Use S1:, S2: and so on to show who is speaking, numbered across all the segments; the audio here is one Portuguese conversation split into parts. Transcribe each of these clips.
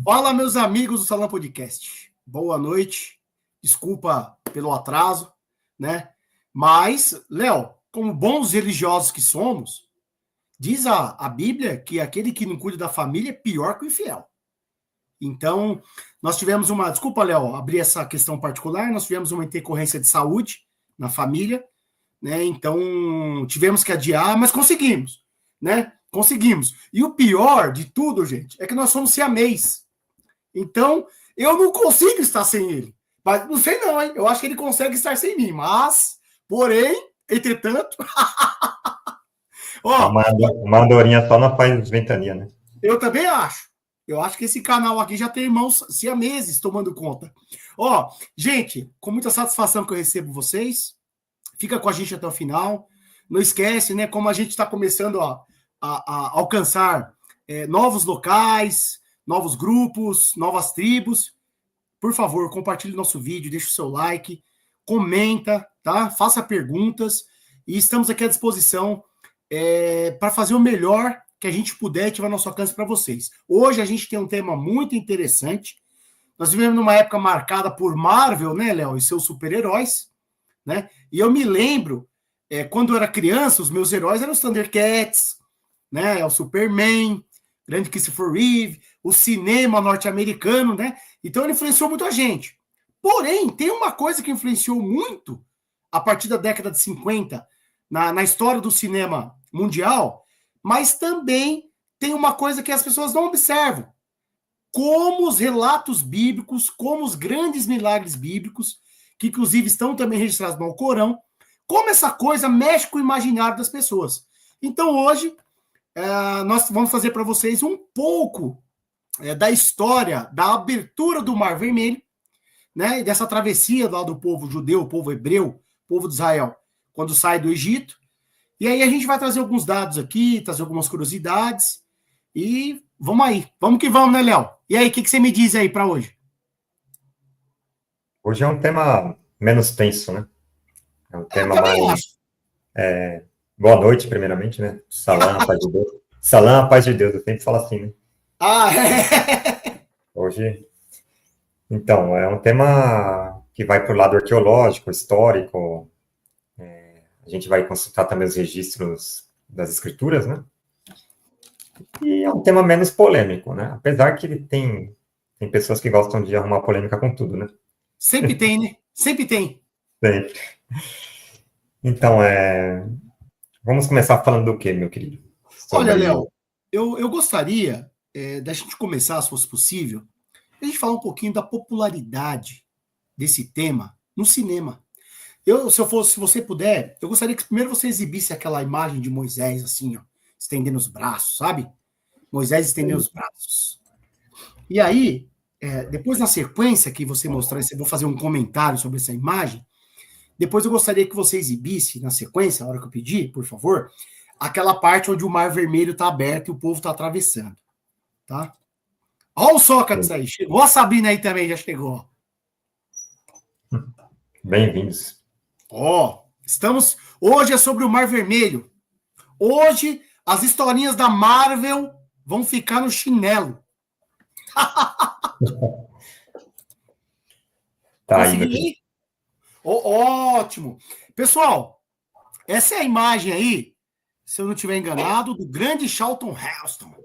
S1: Fala, meus amigos do Salão Podcast. Boa noite. Desculpa pelo atraso, né? Mas, Léo, como bons religiosos que somos, diz a Bíblia que aquele que não cuida da família é pior que o infiel. Então, nós tivemos uma... Desculpa, Léo, abrir essa questão particular. Nós tivemos uma intercorrência de saúde na família, né? Então, tivemos que adiar, mas conseguimos, né? Conseguimos. E o pior de tudo, gente, é que nós somos siamês. Então, eu não consigo estar sem ele. Mas não sei não, hein? Eu acho que ele consegue estar sem mim. Mas, porém, entretanto...
S2: Ó, uma andorinha só não faz ventania, né?
S1: Eu também acho. Eu acho que esse canal aqui já tem irmãos siameses tomando conta. Ó, gente, com muita satisfação que eu recebo vocês. Fica com a gente até o final. Não esquece, né? Como a gente está começando a alcançar novos locais, novos grupos, novas tribos. Por favor, compartilhe nosso vídeo, deixe o seu like, comenta, tá? Faça perguntas e estamos aqui à disposição para fazer o melhor que a gente puder e tiver nosso alcance para vocês. Hoje a gente tem um tema muito interessante. Nós vivemos numa época marcada por Marvel, né, Léo, e seus super-heróis, né? E eu me lembro, quando eu era criança, os meus heróis eram os Thundercats, né? O Superman, grande Christopher Reeve, o cinema norte-americano, né? Então ele influenciou muito a gente. Porém, tem uma coisa que influenciou muito a partir da década de 50 na história do cinema mundial, mas também tem uma coisa que as pessoas não observam. Como os relatos bíblicos, como os grandes milagres bíblicos, que inclusive estão também registrados no Alcorão, como essa coisa mexe com o imaginário das pessoas. Então hoje nós vamos fazer para vocês um pouco da história da abertura do Mar Vermelho, né, e dessa travessia lá do povo judeu, o povo hebreu, o povo de Israel, quando sai do Egito. E aí a gente vai trazer alguns dados aqui, trazer algumas curiosidades, e vamos aí. Vamos que vamos, né, Léo? E aí, o que você me diz aí para hoje?
S2: Hoje é um tema menos tenso, né? É um tema mais... Boa noite, primeiramente, né? Salam, a paz de Deus. Salam, a paz de Deus. Eu sempre falo assim, né? Hoje... Então, é um tema que vai para o lado arqueológico, histórico. A gente vai consultar também os registros das escrituras, né? E é um tema menos polêmico, né? Apesar que ele tem pessoas que gostam de arrumar polêmica com tudo, né?
S1: Sempre tem, né? Sempre tem.
S2: Sempre. Então, vamos começar falando do quê, meu querido?
S1: Olha, Léo, eu gostaria da gente começar, se fosse possível, a gente falar um pouquinho da popularidade desse tema no cinema. Se você puder, eu gostaria que primeiro você exibisse aquela imagem de Moisés, assim, ó, estendendo os braços, sabe? Moisés estendendo os braços. E aí, depois na sequência que você mostrar, eu vou fazer um comentário sobre essa imagem. Depois eu gostaria que você exibisse, na sequência, a hora que eu pedir, por favor, aquela parte onde o Mar Vermelho está aberto e o povo está atravessando. Tá? Olha o Sócrates aí. Chegou a Sabrina aí também, já chegou.
S2: Bem-vindos.
S1: Estamos... Hoje é sobre o Mar Vermelho. Hoje, as historinhas da Marvel vão ficar no chinelo.
S2: Tá
S1: aí, ótimo. Pessoal, essa é a imagem aí, se eu não estiver enganado, do grande Charlton Heston,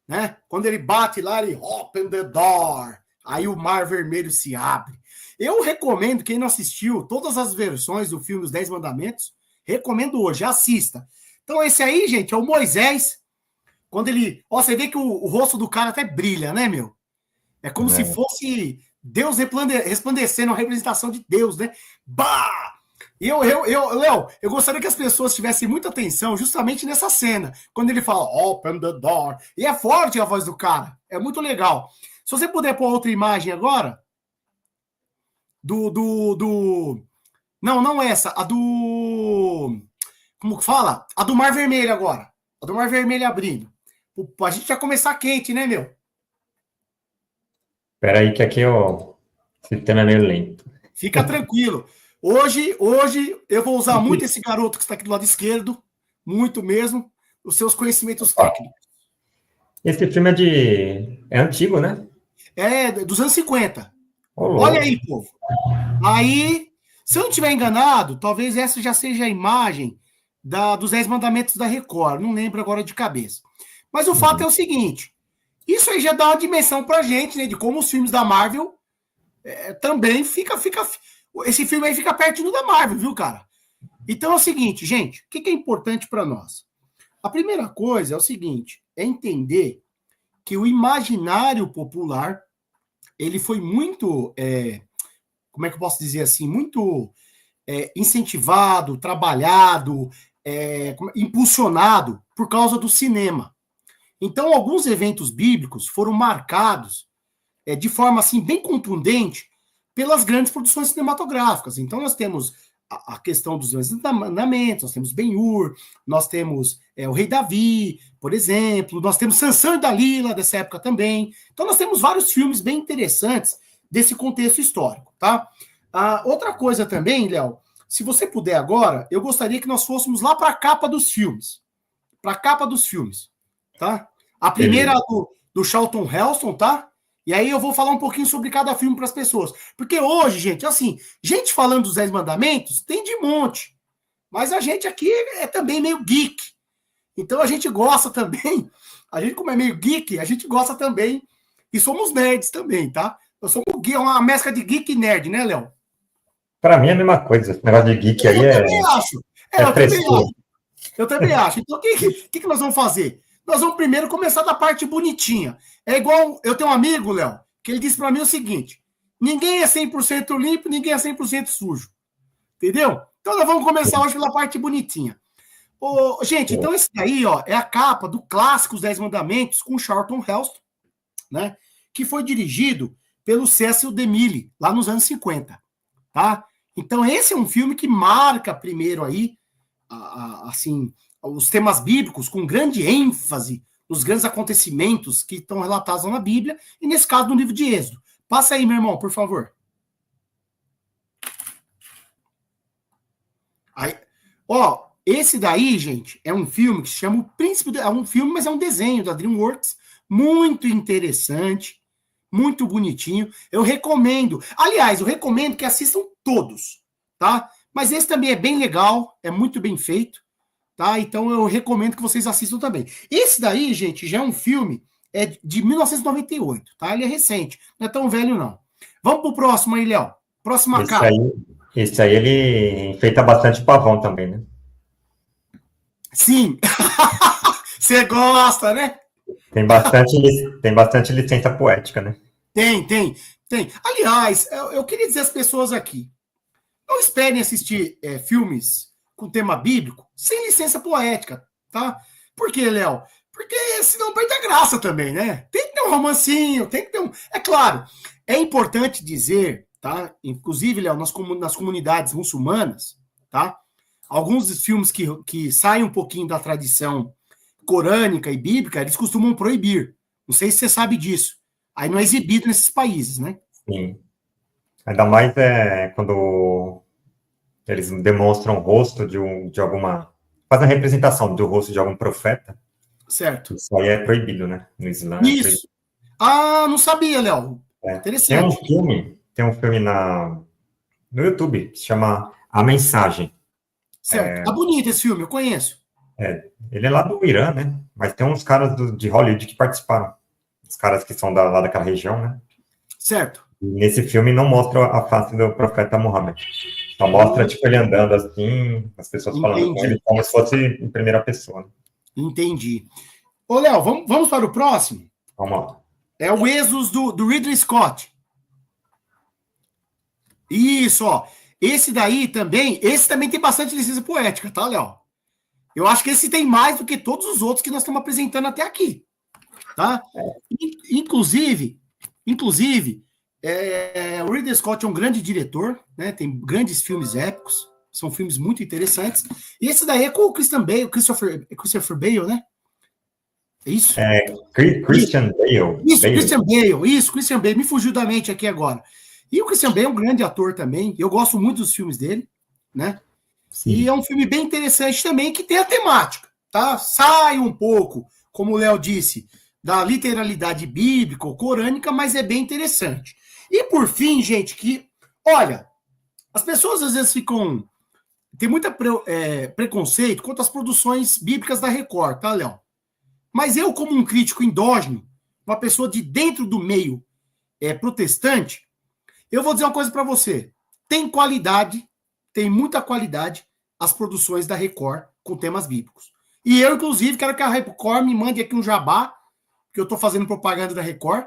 S1: né? Quando ele bate lá, ele open the door, aí o Mar Vermelho se abre. Eu recomendo, quem não assistiu todas as versões do filme Os 10 Mandamentos, recomendo hoje, assista. Então esse aí, gente, é o Moisés, quando ele... você vê que o rosto do cara até brilha, né, meu? É como se fosse Deus resplandecendo, a representação de Deus, né? Bah! Léo, eu gostaria que as pessoas tivessem muita atenção justamente nessa cena, quando ele fala open the door, e é forte a voz do cara, é muito legal. Se você puder pôr outra imagem agora, não essa, a do... como que fala? A do Mar Vermelho agora, a do Mar Vermelho abrindo. A gente vai começar quente, né, meu?
S2: Espera aí que aqui o sistema é meio lento.
S1: Fica tranquilo. Hoje eu vou usar muito esse garoto que está aqui do lado esquerdo, muito mesmo, os seus conhecimentos técnicos.
S2: Esse filme é de É antigo, né?
S1: É dos anos 50.
S2: Ô,
S1: Olha
S2: louco.
S1: aí, povo. Aí, se eu não estiver enganado, talvez essa já seja a imagem dos 10 Mandamentos da Record. Não lembro agora de cabeça. Mas o fato é
S2: Uhum.
S1: o seguinte: isso aí já dá uma dimensão pra gente, né? De como os filmes da Marvel também fica. Esse filme aí fica pertinho da Marvel, viu, cara? Então é o seguinte, gente: o que é importante para nós? A primeira coisa é o seguinte: é entender que o imaginário popular ele foi muito, como é que eu posso dizer assim, muito incentivado, trabalhado, impulsionado por causa do cinema. Então, alguns eventos bíblicos foram marcados de forma assim bem contundente pelas grandes produções cinematográficas. Então, nós temos a questão dos mandamentos, nós temos Ben-Hur, nós temos o Rei Davi, por exemplo, nós temos Sansão e Dalila dessa época também. Então, nós temos vários filmes bem interessantes desse contexto histórico, tá? Outra coisa também, Léo, se você puder agora, eu gostaria que nós fôssemos lá para a capa dos filmes. Para a capa dos filmes, tá? A primeira
S2: Beleza.
S1: do Charlton Heston, tá? E aí eu vou falar um pouquinho sobre cada filme para as pessoas. Porque hoje, gente, assim, gente falando dos 10 mandamentos, tem de monte. Mas a gente aqui é também meio geek. Então a gente gosta também, a gente como é meio geek, a gente gosta também, e somos nerds também, tá? Nós somos uma mescla de geek e nerd, né, Léo?
S2: Pra mim é a mesma coisa. Esse negócio de geek aí
S1: Eu também acho.
S2: é
S1: Eu também
S2: frescura.
S1: acho. Eu também acho. Então, o que nós vamos fazer? Nós vamos primeiro começar da parte bonitinha. É igual, eu tenho um amigo, Léo, que ele disse para mim o seguinte: ninguém é 100% limpo, ninguém é 100% sujo. Entendeu? Então, nós vamos começar hoje pela parte bonitinha. Gente, então esse daí, ó, é a capa do clássico Os 10 Mandamentos com Charlton Heston, né? Que foi dirigido pelo Cecil DeMille, lá nos anos 50, tá? Então, esse é um filme que marca primeiro aí assim, os temas bíblicos com grande ênfase nos grandes acontecimentos que estão relatados na Bíblia, e nesse caso no livro de Êxodo. Passa aí, meu irmão, por favor. Aí, ó, esse daí, gente, é um filme que se chama O Príncipe, é um filme, mas é um desenho da DreamWorks, muito interessante, muito bonitinho. Eu recomendo, aliás, eu recomendo que assistam todos, tá? Mas esse também é bem legal, é muito bem feito. Tá? Então eu recomendo que vocês assistam também. Esse daí, gente, já é um filme de 1998, tá? Ele é recente, não é tão velho, não. Vamos pro próximo aí, Léo. Próxima
S2: Esse
S1: capa.
S2: aí, esse aí ele enfeita bastante pavão também, né?
S1: Sim. Você gosta, né?
S2: Tem bastante licença poética, né?
S1: Tem. Aliás, eu queria dizer às pessoas aqui, não esperem assistir filmes com tema bíblico sem licença poética, tá? Por quê, Léo? Porque senão perde a graça também, né? Tem que ter um romancinho, tem que ter um... É claro, é importante dizer, tá? Inclusive, Léo, nas comunidades muçulmanas, tá? Alguns dos filmes que saem um pouquinho da tradição corânica e bíblica, eles costumam proibir. Não sei se você sabe disso. Aí não é exibido nesses países, né?
S2: Sim. Ainda mais quando eles demonstram o rosto de alguma. Fazem a representação do rosto de algum profeta.
S1: Certo.
S2: Isso aí é proibido, né? No Islã é proibido.
S1: Isso. Ah, não sabia, Léo.
S2: É.
S1: Interessante.
S2: Tem um filme no YouTube que se chama A Mensagem.
S1: Certo. Tá bonito esse filme, eu conheço.
S2: Ele é lá do Irã, né? Mas tem uns caras de Hollywood que participaram. Os caras que são lá daquela região, né?
S1: Certo.
S2: E nesse filme não mostra a face do profeta Muhammad. Só mostra, tipo, ele andando assim, as pessoas falando com ele como se fosse em primeira pessoa. Né?
S1: Entendi. Ô, Léo, vamos para o próximo?
S2: Vamos lá.
S1: É o Êxodo do Ridley Scott. Isso, ó. Esse também tem bastante licença poética, tá, Léo? Eu acho que esse tem mais do que todos os outros que nós estamos apresentando até aqui, tá? Inclusive, o Ridley Scott é um grande diretor, né? Tem grandes filmes épicos, são filmes muito interessantes. E esse daí é com o Christian Bale, Christopher Bale, né? É isso?
S2: Christian Bale.
S1: Isso, Christian Bale. Isso, Christian Bale. Me fugiu da mente aqui agora. E o Christian Bale é um grande ator também. Eu gosto muito dos filmes dele, né? Sim. E é um filme bem interessante também, que tem a temática, tá? Sai um pouco, como o Léo disse, da literalidade bíblica ou corânica, mas é bem interessante. E por fim, gente, olha, as pessoas às vezes tem muito preconceito quanto às produções bíblicas da Record, tá, Léo? Mas eu, como um crítico endógeno, uma pessoa de dentro do meio protestante, eu vou dizer uma coisa para você. Tem qualidade, tem muita qualidade as produções da Record com temas bíblicos. E eu, inclusive, quero que a Record me mande aqui um jabá, que eu estou fazendo propaganda da Record,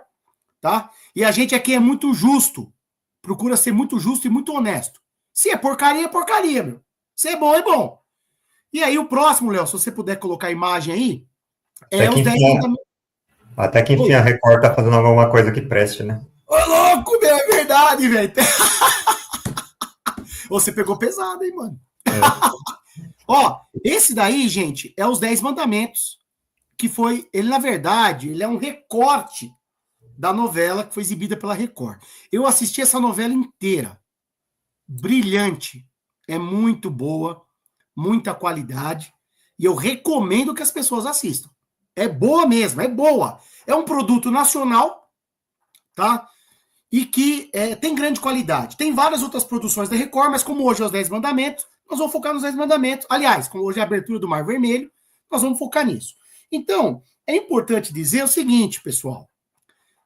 S1: tá? E a gente aqui é muito justo, procura ser muito justo e muito honesto. Se é porcaria, meu. Se é bom, é bom. E aí o próximo, Léo, se você puder colocar a imagem aí, os 10 mandamentos.
S2: Até que enfim a Record tá fazendo alguma coisa que preste, né?
S1: Ô, louco, meu, é verdade, velho. Você pegou pesado, hein, mano? Ó, esse daí, gente, é os 10 mandamentos, que foi, ele na verdade, ele é um recorte da novela que foi exibida pela Record. Eu assisti essa novela inteira. Brilhante. É muito boa, muita qualidade, e eu recomendo que as pessoas assistam. É boa mesmo, é boa. É um produto nacional, tá? E que tem grande qualidade. Tem várias outras produções da Record, mas como hoje é os 10 mandamentos, nós vamos focar nos 10 mandamentos. Aliás, como hoje é a abertura do Mar Vermelho, nós vamos focar nisso. Então, é importante dizer o seguinte, pessoal.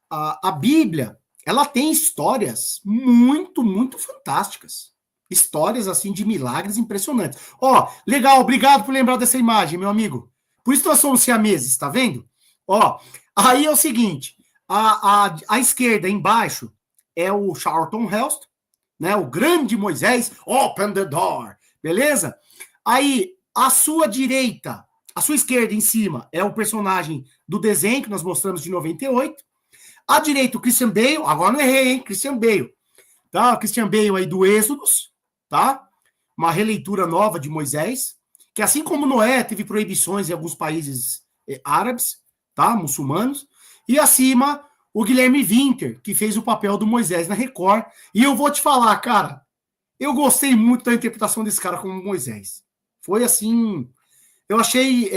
S1: A Bíblia, ela tem histórias muito, muito fantásticas. Histórias, assim, de milagres impressionantes. Ó, legal, obrigado por lembrar dessa imagem, meu amigo. Por isso nós somos siameses, tá vendo? Ó, aí é o seguinte, a esquerda, embaixo, é o Charlton Heston, né, o grande Moisés, open the door, beleza? Aí, a sua direita, a sua esquerda em cima, é o personagem do desenho que nós mostramos de 98. À direita, o Christian Bale, agora não errei, hein? Christian Bale. Tá? O Christian Bale aí do Êxodos, tá? Uma releitura nova de Moisés, que assim como Noé teve proibições em alguns países árabes, tá? Muçulmanos. E acima, o Guilherme Winter, que fez o papel do Moisés na Record. E eu vou te falar, cara, eu gostei muito da interpretação desse cara como Moisés. Foi assim, eu achei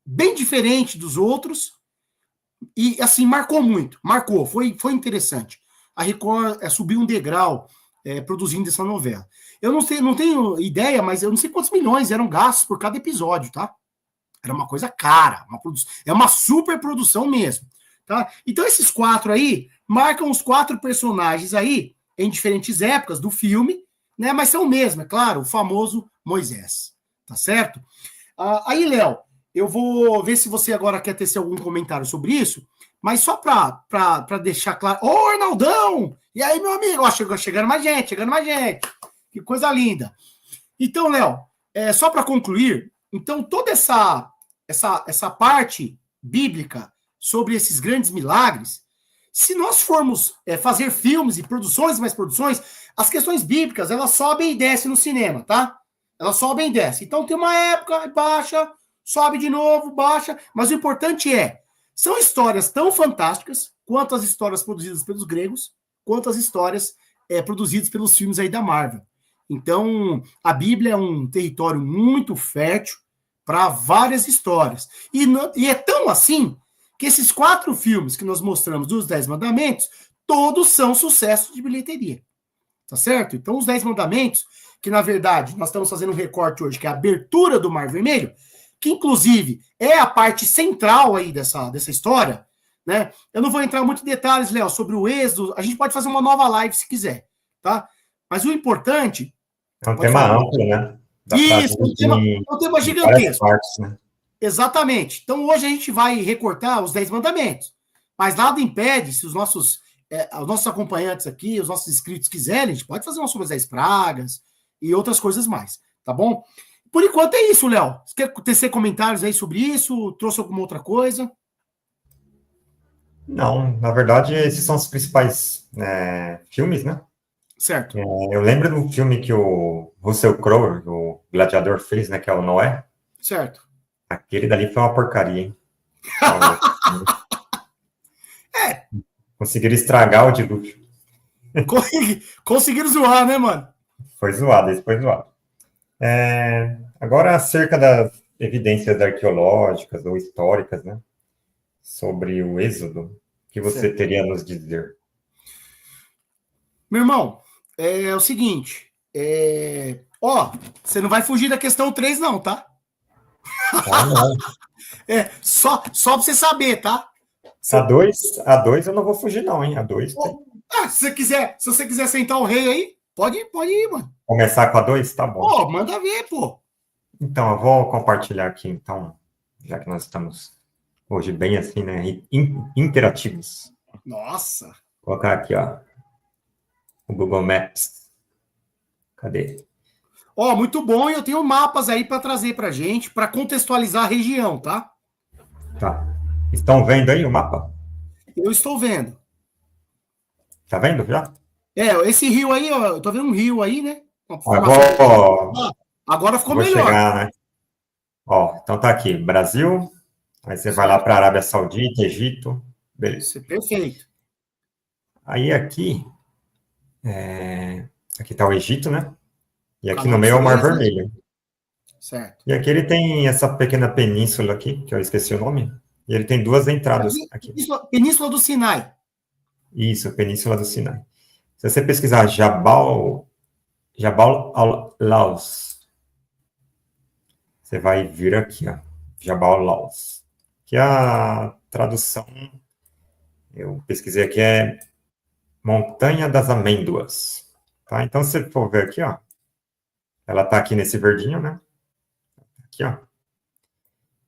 S1: bem diferente dos outros, e, assim, marcou muito. Marcou, foi interessante. A Record subiu um degrau produzindo essa novela. Eu não tenho ideia, mas eu não sei quantos milhões eram gastos por cada episódio, tá? Era uma coisa cara. É uma super produção mesmo. Tá? Então, esses 4 aí marcam os 4 personagens aí em diferentes épocas do filme, né? Mas são o mesmo, é claro, o famoso Moisés. Tá certo? Aí, Léo, eu vou ver se você agora quer tecer algum comentário sobre isso, mas só para deixar claro. Ô, Arnaldão! E aí, meu amigo? Ó, chegando mais gente. Que coisa linda. Então, Léo, só para concluir, então toda essa parte bíblica sobre esses grandes milagres, se nós formos fazer filmes e produções, mais produções, as questões bíblicas, elas sobem e descem no cinema, tá? Elas sobem e descem. Então tem uma época, baixa, sobe de novo, baixa, mas o importante são histórias tão fantásticas quanto as histórias produzidas pelos gregos, quanto as histórias produzidas pelos filmes aí da Marvel. Então, a Bíblia é um território muito fértil para várias histórias. E é tão assim que esses 4 filmes que nós mostramos dos 10 Mandamentos, todos são sucessos de bilheteria. Tá certo? Então, os 10 Mandamentos, que na verdade nós estamos fazendo um recorte hoje, que é a abertura do Mar Vermelho, que inclusive é a parte central aí dessa história, né? Eu não vou entrar muito em detalhes, Léo, sobre o êxodo. A gente pode fazer uma nova live se quiser, tá? Mas o importante...
S2: É um tema amplo, né?
S1: Isso, é um tema gigantesco.
S2: Partes, né?
S1: Exatamente. Então, hoje a gente vai recortar os 10 mandamentos. Mas nada impede, se os nossos acompanhantes aqui, os nossos inscritos quiserem, a gente pode fazer uma sobre as 10 pragas e outras coisas mais, tá bom? Por enquanto é isso, Léo. Você quer tecer comentários aí sobre isso? Trouxe alguma outra coisa?
S2: Não, na verdade, esses são os principais filmes, né?
S1: Certo.
S2: Eu lembro do filme que o Russell Crowe, o Gladiador, fez, né? Que é o Noé.
S1: Certo.
S2: Aquele dali foi uma porcaria, hein? Conseguiram estragar o dilúvio.
S1: Conseguiram zoar, né, mano?
S2: Foi zoado, isso foi zoado. Agora, acerca das evidências arqueológicas ou históricas, né? sobre o Êxodo, o que você
S1: Certo.
S2: teria a nos dizer?
S1: Meu irmão, é o seguinte. Você não vai fugir da questão 3, não, tá?
S2: Ah, não.
S1: Só pra você saber, tá?
S2: A
S1: Você,
S2: dois, a dois eu não vou fugir, não, hein? A dois tem.
S1: se você quiser sentar o rei aí, pode ir, mano.
S2: Começar com a dois? Tá bom.
S1: Pô, manda ver, pô.
S2: Então, eu vou compartilhar aqui, então, já que nós estamos hoje bem assim, né? Interativos.
S1: Nossa.
S2: Vou colocar aqui, ó, o Google Maps. Cadê?
S1: Muito bom. E eu tenho mapas aí para trazer pra gente, para contextualizar a região, tá?
S2: Tá. Estão vendo aí o mapa?
S1: Eu estou vendo.
S2: Tá vendo já?
S1: Esse rio aí, ó, eu tô vendo um rio aí, né? Uma
S2: Ó, eu
S1: formação.
S2: vou,
S1: Agora ficou
S2: vou
S1: melhor.
S2: chegar, né? Ó, então tá aqui, Brasil, aí você vai lá
S1: Certo?
S2: para Arábia Saudita, Egito, beleza.
S1: Isso é perfeito.
S2: Aí aqui tá o Egito, né? E aqui no
S1: Canal de
S2: meio é o Mar
S1: Suez, né?
S2: Vermelho.
S1: Certo.
S2: E aqui ele tem essa pequena península aqui, que eu esqueci o nome, e ele tem duas entradas aqui.
S1: Península do Sinai.
S2: Isso, Península do Sinai. Se você pesquisar Jabal al-Laus, você vai vir aqui, ó, Jabal al-Laus. Que a tradução, eu pesquisei aqui, é Montanha das Amêndoas. Tá? Então, se você for ver aqui, ó, ela tá aqui nesse verdinho, né? Aqui, ó.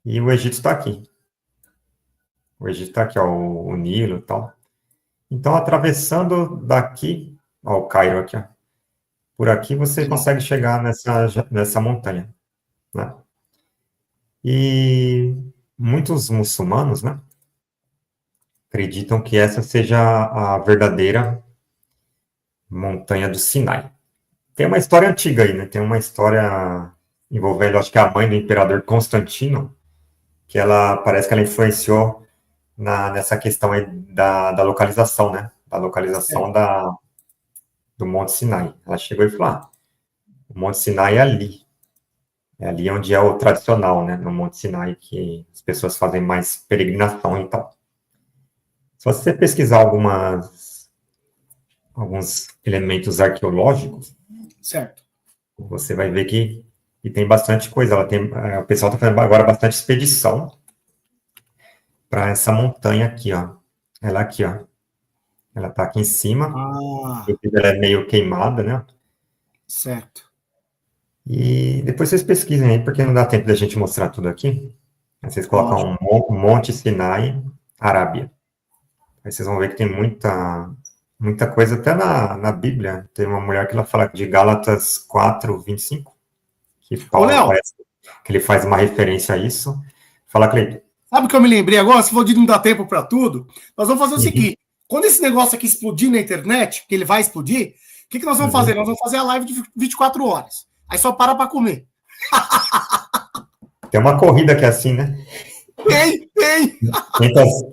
S2: E o Egito está aqui. O Egito está aqui, ó, o Nilo e tal. Então, atravessando daqui, ó, o Cairo aqui, ó. Por aqui você consegue chegar nessa montanha, né? E muitos muçulmanos, né, acreditam que essa seja a verdadeira montanha do Sinai. Tem uma história antiga aí, né? Tem uma história envolvendo, acho que a mãe do imperador Constantino, que ela parece que ela influenciou nessa questão aí da localização, né? Da localização do Monte Sinai. Ela chegou e falou: o Monte Sinai é ali. É ali onde é o tradicional, né? No Monte Sinai, que as pessoas fazem mais peregrinação e tal. Se você pesquisar alguns elementos arqueológicos,
S1: Certo.
S2: você vai ver que tem bastante coisa. O pessoal está fazendo agora bastante expedição para essa montanha aqui, ó. Ela aqui, ó. Ela está aqui em cima.
S1: Ah,
S2: Inclusive, ela é meio queimada, né?
S1: certo.
S2: E depois vocês pesquisem aí, porque não dá tempo da gente mostrar tudo aqui. Aí vocês
S1: Lógico.
S2: colocam Monte Sinai, Arábia. Aí vocês vão ver que tem muita coisa, até na Bíblia. Tem uma mulher que ela fala de Gálatas 4:25, que
S1: Ô,
S2: Paulo
S1: Léo,
S2: parece que ele faz uma referência a isso. Fala, Cleiton.
S1: sabe o que eu me lembrei agora? Se for de não dar tempo para tudo, nós vamos fazer o
S2: Uhum,
S1: seguinte: quando esse negócio aqui explodir na internet, que ele vai explodir, o que nós vamos fazer?
S2: uhum.
S1: Nós vamos fazer a live de 24 horas. Aí só para comer.
S2: Tem uma corrida que é assim, né?
S1: Tem.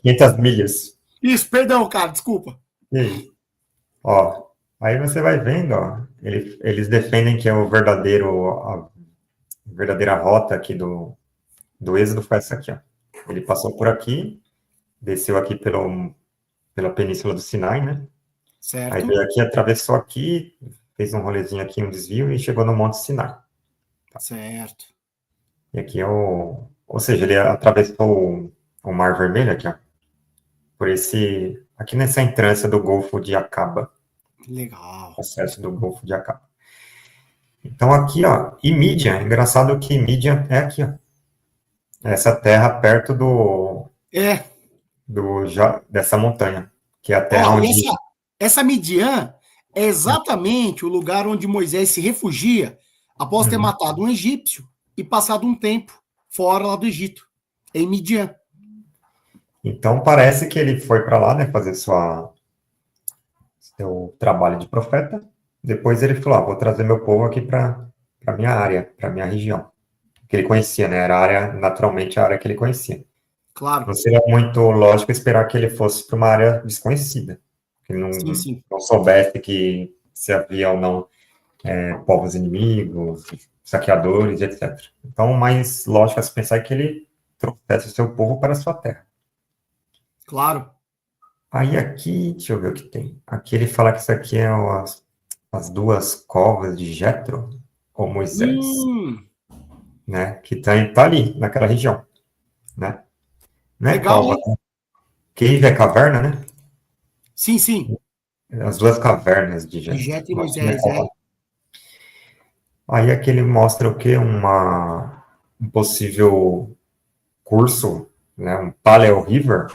S2: 500 milhas.
S1: Isso, perdão, cara, desculpa.
S2: E aí? Ó, aí você vai vendo, ó, eles defendem que é a verdadeira rota aqui do Êxodo foi essa aqui, ó. Ele passou por aqui, desceu aqui pela Península do Sinai, né? Aí
S1: Certo,
S2: veio aqui, atravessou aqui, fez um rolezinho aqui, um desvio e chegou no Monte Sinai.
S1: certo.
S2: E aqui é ou seja, ele atravessou o Mar Vermelho aqui, ó, aqui nessa entrância do Golfo de Acaba,
S1: Legal.
S2: acesso do Golfo de Acaba. Então aqui, ó, e Mídia, engraçado que Mídia é aqui, ó, essa terra perto
S1: É.
S2: dessa montanha, que é a terra
S1: Ó, e
S2: onde...
S1: essa Midian é exatamente o lugar onde Moisés se refugia após ter
S2: Uhum.
S1: matado um egípcio e passado um tempo fora lá do Egito, em Midian.
S2: Então parece que ele foi para lá, né, fazer seu trabalho de profeta. Depois ele falou: vou trazer meu povo aqui para minha área, para minha região, que ele conhecia, né? Era naturalmente a área que ele conhecia. Não
S1: Claro.
S2: seria muito lógico esperar que ele fosse para uma área desconhecida, que ele
S1: Sim,
S2: não,
S1: sim.
S2: não soubesse que se havia ou não povos inimigos, saqueadores, etc. Então, o mais lógico a se pensar é que ele trouxesse o seu povo para a sua terra.
S1: Claro.
S2: Aí aqui, deixa eu ver o que tem. Aqui ele fala que isso aqui é as duas covas de Jetro, ou Moisés,
S1: Hum,
S2: né? Que tá ali, naquela região, né? Não é
S1: legal,
S2: cova,
S1: hein?
S2: né? Cave é caverna, né?
S1: Sim, sim.
S2: As duas cavernas de
S1: De
S2: Jetro.
S1: Jetro e
S2: Mas não é
S1: Moisés, é.
S2: cova. Aí aqui ele mostra o quê? Um possível curso, né? Um Paleo River,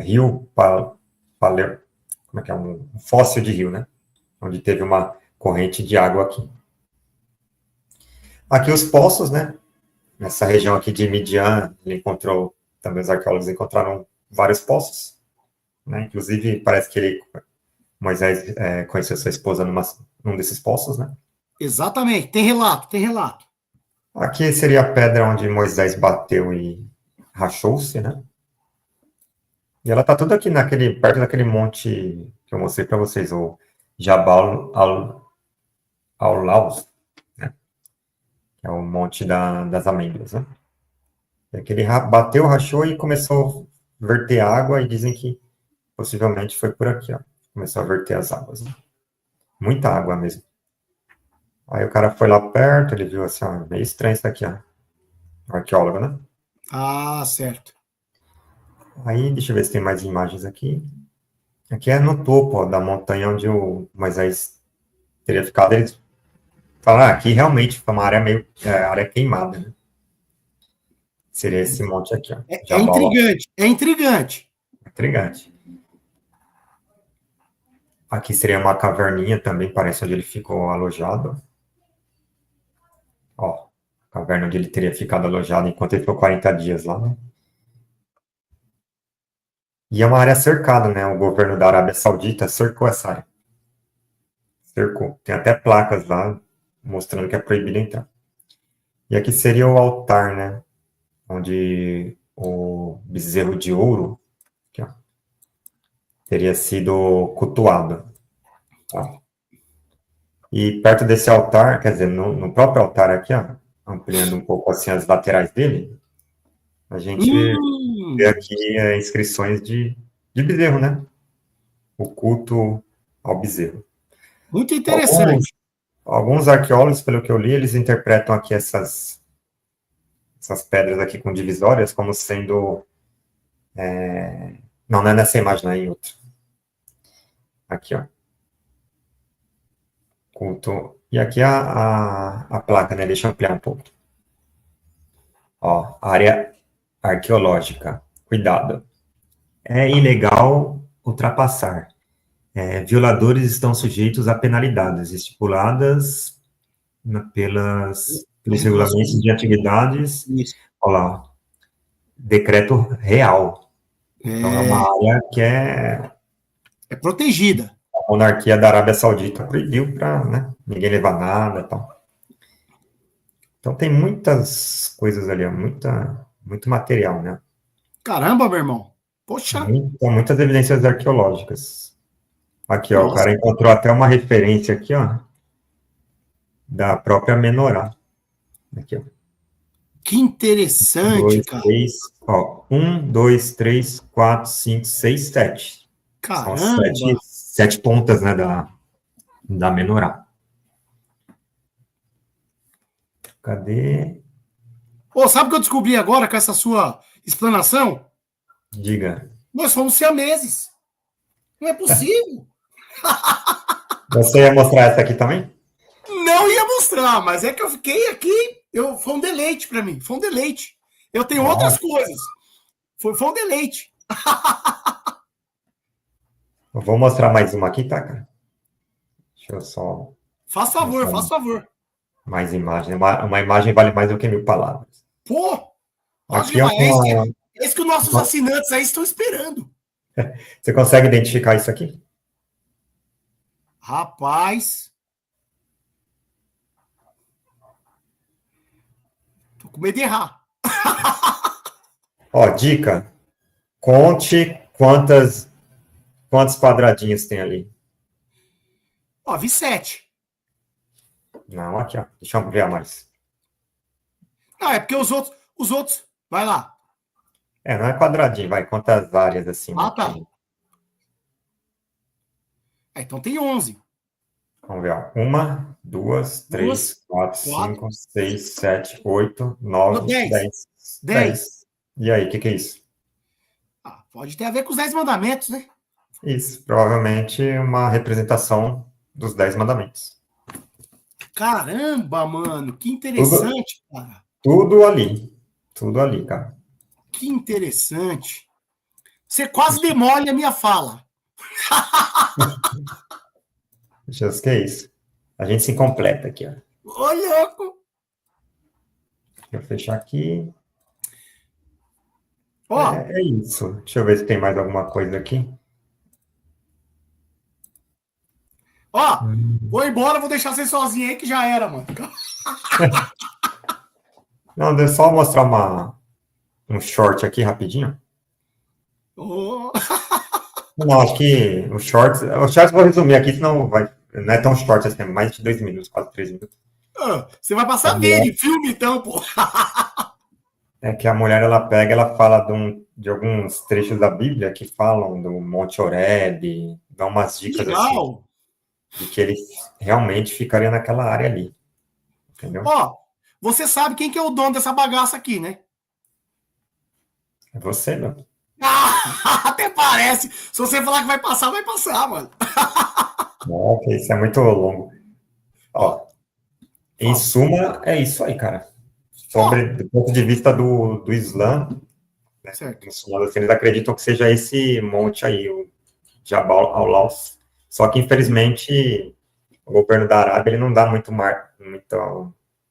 S2: rio, paleo, como é que é? Um fóssil de rio, né? Onde teve uma corrente de água aqui. Aqui os poços, né? Nessa região aqui de Midian, ele encontrou, também os arqueólogos encontraram vários poços, né? Inclusive, parece que Moisés conheceu sua esposa num desses poços, né?
S1: Exatamente. Tem relato, tem relato.
S2: Aqui seria a pedra onde Moisés bateu e rachou-se, né? E ela tá tudo aqui perto daquele monte que eu mostrei para vocês, o Jabal al-Laus, né? Que é o monte das amêndoas, né? E aqui ele bateu, rachou e começou a verter água e dizem que possivelmente foi por aqui, ó. Começou a verter as águas, né? Muita água mesmo. Aí o cara foi lá perto, ele viu assim, ó, meio estranho isso aqui, ó. O arqueólogo, né?
S1: Ah, certo.
S2: Aí, deixa eu ver se tem mais imagens aqui. Aqui é no topo, ó, da montanha onde o Moisés teria ficado. Eles falaram, aqui realmente foi uma área meio, área queimada, né? Seria esse monte aqui, ó.
S1: É
S2: Jabal,
S1: intrigante, é intrigante.
S2: intrigante. Aqui seria uma caverninha também, parece onde ele ficou alojado. Ó, caverna onde ele teria ficado alojado enquanto ele ficou 40 dias lá, né? E é uma área cercada, né? O governo da Arábia Saudita cercou essa área. Cercou. Tem até placas lá mostrando que é proibido entrar. E aqui seria o altar, né? Onde o bezerro de ouro aqui, ó, teria sido cultuado. Tá? E perto desse altar, quer dizer, no próprio altar aqui, ó, ampliando um pouco assim as laterais dele, a gente vê
S1: Hum,
S2: aqui inscrições de bezerro, né? O culto ao bezerro.
S1: muito
S2: Alguns,
S1: interessante.
S2: alguns arqueólogos, pelo que eu li, eles interpretam aqui essas pedras aqui com divisórias como sendo... Não, não é nessa imagem, não é em outra. Aqui, ó. Culto. E aqui a placa, né? Deixa eu ampliar um pouco. Ó, área arqueológica. Cuidado. É ilegal ultrapassar. Violadores estão sujeitos a penalidades estipuladas pelos
S1: Regras
S2: regulamentos de atividades.
S1: comuns.
S2: Olha lá, decreto real. Então é uma
S1: É,
S2: área que
S1: é protegida.
S2: a monarquia da Arábia Saudita proibiu para, né, ninguém levar nada e tal. Então tem muitas coisas ali, muito material, né?
S1: Caramba, meu irmão. Poxa,
S2: Muitas evidências arqueológicas. Aqui, ó, o
S1: nossa,
S2: cara encontrou até uma referência aqui, ó, da própria menorá. Aqui, ó.
S1: que interessante,
S2: Dois,
S1: cara.
S2: três, ó. Um, dois, três, quatro, cinco, seis, sete. São as
S1: Caramba.
S2: sete pontas, né, da menorá. Cadê?
S1: Ô, sabe o que eu descobri agora com essa sua explanação?
S2: Diga.
S1: Nós somos siameses. Não é possível.
S2: Você ia mostrar essa aqui também?
S1: Não ia mostrar, mas é que eu fiquei aqui. Foi um deleite para mim. Foi um deleite. Eu tenho
S2: Ó,
S1: outras coisas. Foi um deleite.
S2: eu vou mostrar mais uma aqui, tá, cara? Deixa eu só
S1: Faz favor,
S2: mostrar
S1: faz favor.
S2: mais imagem. Uma imagem vale mais do que 1.000 palavras.
S1: Pô,
S2: Aqui é
S1: Osmar,
S2: uma,
S1: é isso que os nossos assinantes aí estão esperando.
S2: Você consegue identificar isso aqui?
S1: Rapaz, tô com medo de errar.
S2: Ó, dica. Conte quantos quadradinhos tem ali.
S1: Ó, vi 7.
S2: Não, aqui, ó. Deixa eu ampliar mais.
S1: Não, é porque os outros. Vai lá.
S2: Não é quadradinho, vai. Quantas áreas assim, né?
S1: Ah, tá. Então tem 11.
S2: Vamos ver, ó. 1, 2, 3,
S1: 2,
S2: 4,
S1: 4.
S2: 5, 6, 7, 8,
S1: Não,
S2: 9,
S1: 10.
S2: 10.
S1: 10.
S2: 10. E aí, o que é isso?
S1: Pode ter a ver com os 10 mandamentos, né?
S2: Isso, provavelmente uma representação dos 10 mandamentos.
S1: Caramba, mano, que
S2: Tudo,
S1: interessante, cara.
S2: tudo ali. Tudo ali, cara.
S1: Que interessante. Você quase demole a minha fala.
S2: Deixa eu ver o que é isso. A gente se completa aqui, ó.
S1: Ô, louco.
S2: Deixa eu fechar aqui.
S1: Ó,
S2: É isso. Deixa eu ver se tem mais alguma coisa aqui.
S1: ó, vou embora, vou deixar você sozinho aí que já era, mano.
S2: Não, deixa eu só mostrar um short aqui rapidinho.
S1: Oh.
S2: Não, acho que os shorts eu vou resumir aqui, senão não é tão short assim, é mais de 2 minutos, quase 3 minutos.
S1: Você vai
S2: A
S1: passar
S2: mulher,
S1: vídeo, filme então, pô.
S2: é que a mulher, ela pega, ela fala de alguns trechos da Bíblia que falam do Monte Horebe, dá umas
S1: Que
S2: dicas assim,
S1: legal.
S2: de que ele realmente ficaria naquela área ali, entendeu?
S1: Ó, você sabe quem que é o dono dessa bagaça aqui, né?
S2: É você, meu.
S1: Até parece. Se você falar que vai passar, mano.
S2: Nossa, isso é muito longo.
S1: Ó,
S2: Ó, em
S1: fala.
S2: suma, é isso aí, cara.
S1: Ó,
S2: Do ponto de vista do Islã, né,
S1: certo.
S2: muçulmanos, eles acreditam que seja esse monte aí, o Jabal al-Lawf. Só que, infelizmente, o governo da Arábia ele não dá muita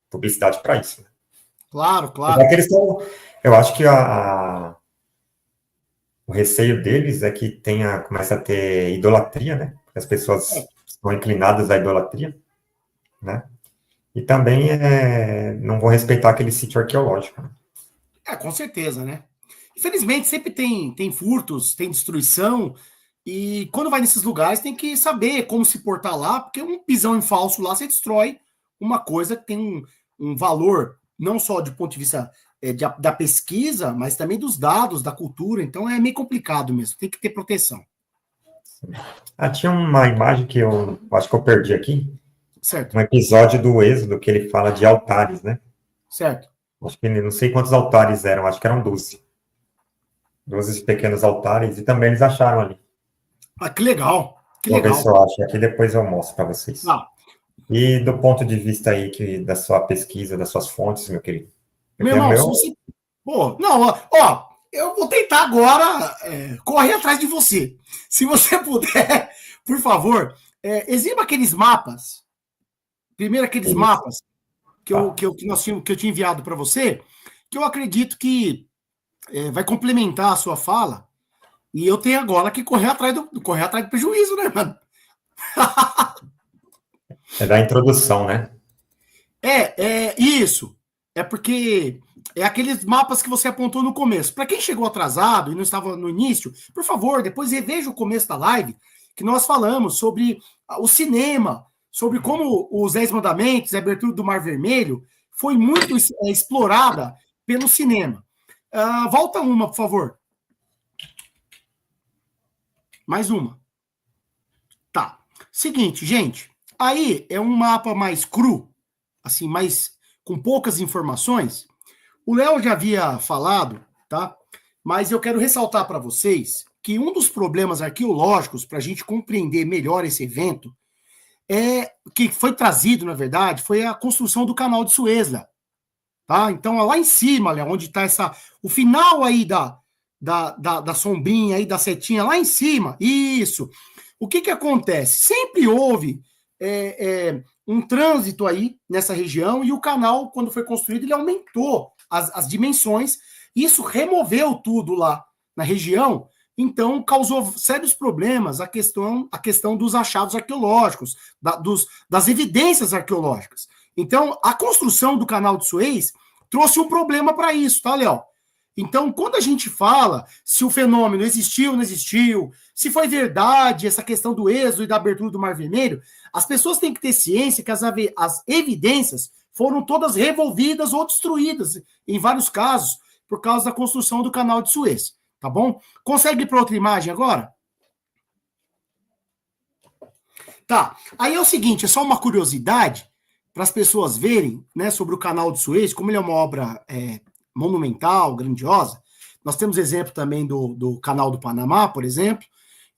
S2: publicidade para isso. Né?
S1: Claro,
S2: Apesar
S1: claro.
S2: que eles estão, eu acho que o receio deles é que comece a ter idolatria, né? As pessoas estão inclinadas à idolatria, né? E também não vão respeitar aquele sítio arqueológico. Né?
S1: Com certeza, né? Infelizmente, sempre tem furtos, tem destruição. E quando vai nesses lugares, tem que saber como se portar lá, porque um pisão em falso lá, você destrói uma coisa que tem um valor, não só do ponto de vista da pesquisa, mas também dos dados, da cultura. Então é meio complicado mesmo, tem que ter proteção.
S2: Tinha uma imagem que eu acho que eu perdi aqui,
S1: Certo,
S2: um episódio do Êxodo que ele fala de altares, né?
S1: certo.
S2: Acho que não sei quantos altares eram, acho que eram 12. 12 pequenos altares, e também eles acharam ali.
S1: Que legal, que
S2: Vou ver se
S1: legal.
S2: eu acho aqui, depois eu mostro para vocês. E do ponto de vista aí da sua pesquisa, das suas fontes, meu querido?
S1: Meu irmão, se você. Pô, não, ó, eu vou tentar agora correr atrás de você. Se você puder, por favor, exiba aqueles mapas. Primeiro, aqueles
S2: Isso.
S1: mapas que
S2: Tá.
S1: que eu tinha enviado para você, que eu acredito que vai complementar a sua fala. E eu tenho agora que correr atrás do prejuízo, né, mano?
S2: É da introdução, né?
S1: Isso. É porque é aqueles mapas que você apontou no começo. Para quem chegou atrasado e não estava no início, por favor, depois reveja o começo da live, que nós falamos sobre o cinema, sobre como os 10 Mandamentos, a abertura do Mar Vermelho, foi muito explorada pelo cinema. Volta uma, por favor. Mais uma. Tá. Seguinte, gente. Aí é um mapa mais cru, assim, mais com poucas informações. O Léo já havia falado, tá? Mas eu quero ressaltar para vocês que um dos problemas arqueológicos para a gente compreender melhor esse evento que foi trazido, na verdade, foi a construção do Canal de Suez, Léo. Tá? Então, lá em cima, Léo, onde está o final aí da sombrinha aí, da setinha, lá em cima, isso. O que acontece? Sempre houve um trânsito aí nessa região e o canal, quando foi construído, ele aumentou as dimensões. Isso removeu tudo lá na região, então causou sérios problemas a questão dos achados arqueológicos, das evidências arqueológicas. Então, a construção do canal de Suez trouxe um problema para isso, tá, Léo? Então, quando a gente fala se o fenômeno existiu ou não existiu, se foi verdade essa questão do êxodo e da abertura do Mar Vermelho, as pessoas têm que ter ciência que as evidências foram todas revolvidas ou destruídas, em vários casos, por causa da construção do canal de Suez, tá bom? Consegue ir para outra imagem agora? Tá, aí é o seguinte, é só uma curiosidade para as pessoas verem, né, sobre o canal de Suez, como ele é uma obra monumental, grandiosa. Nós temos exemplo também do canal do Panamá, por exemplo.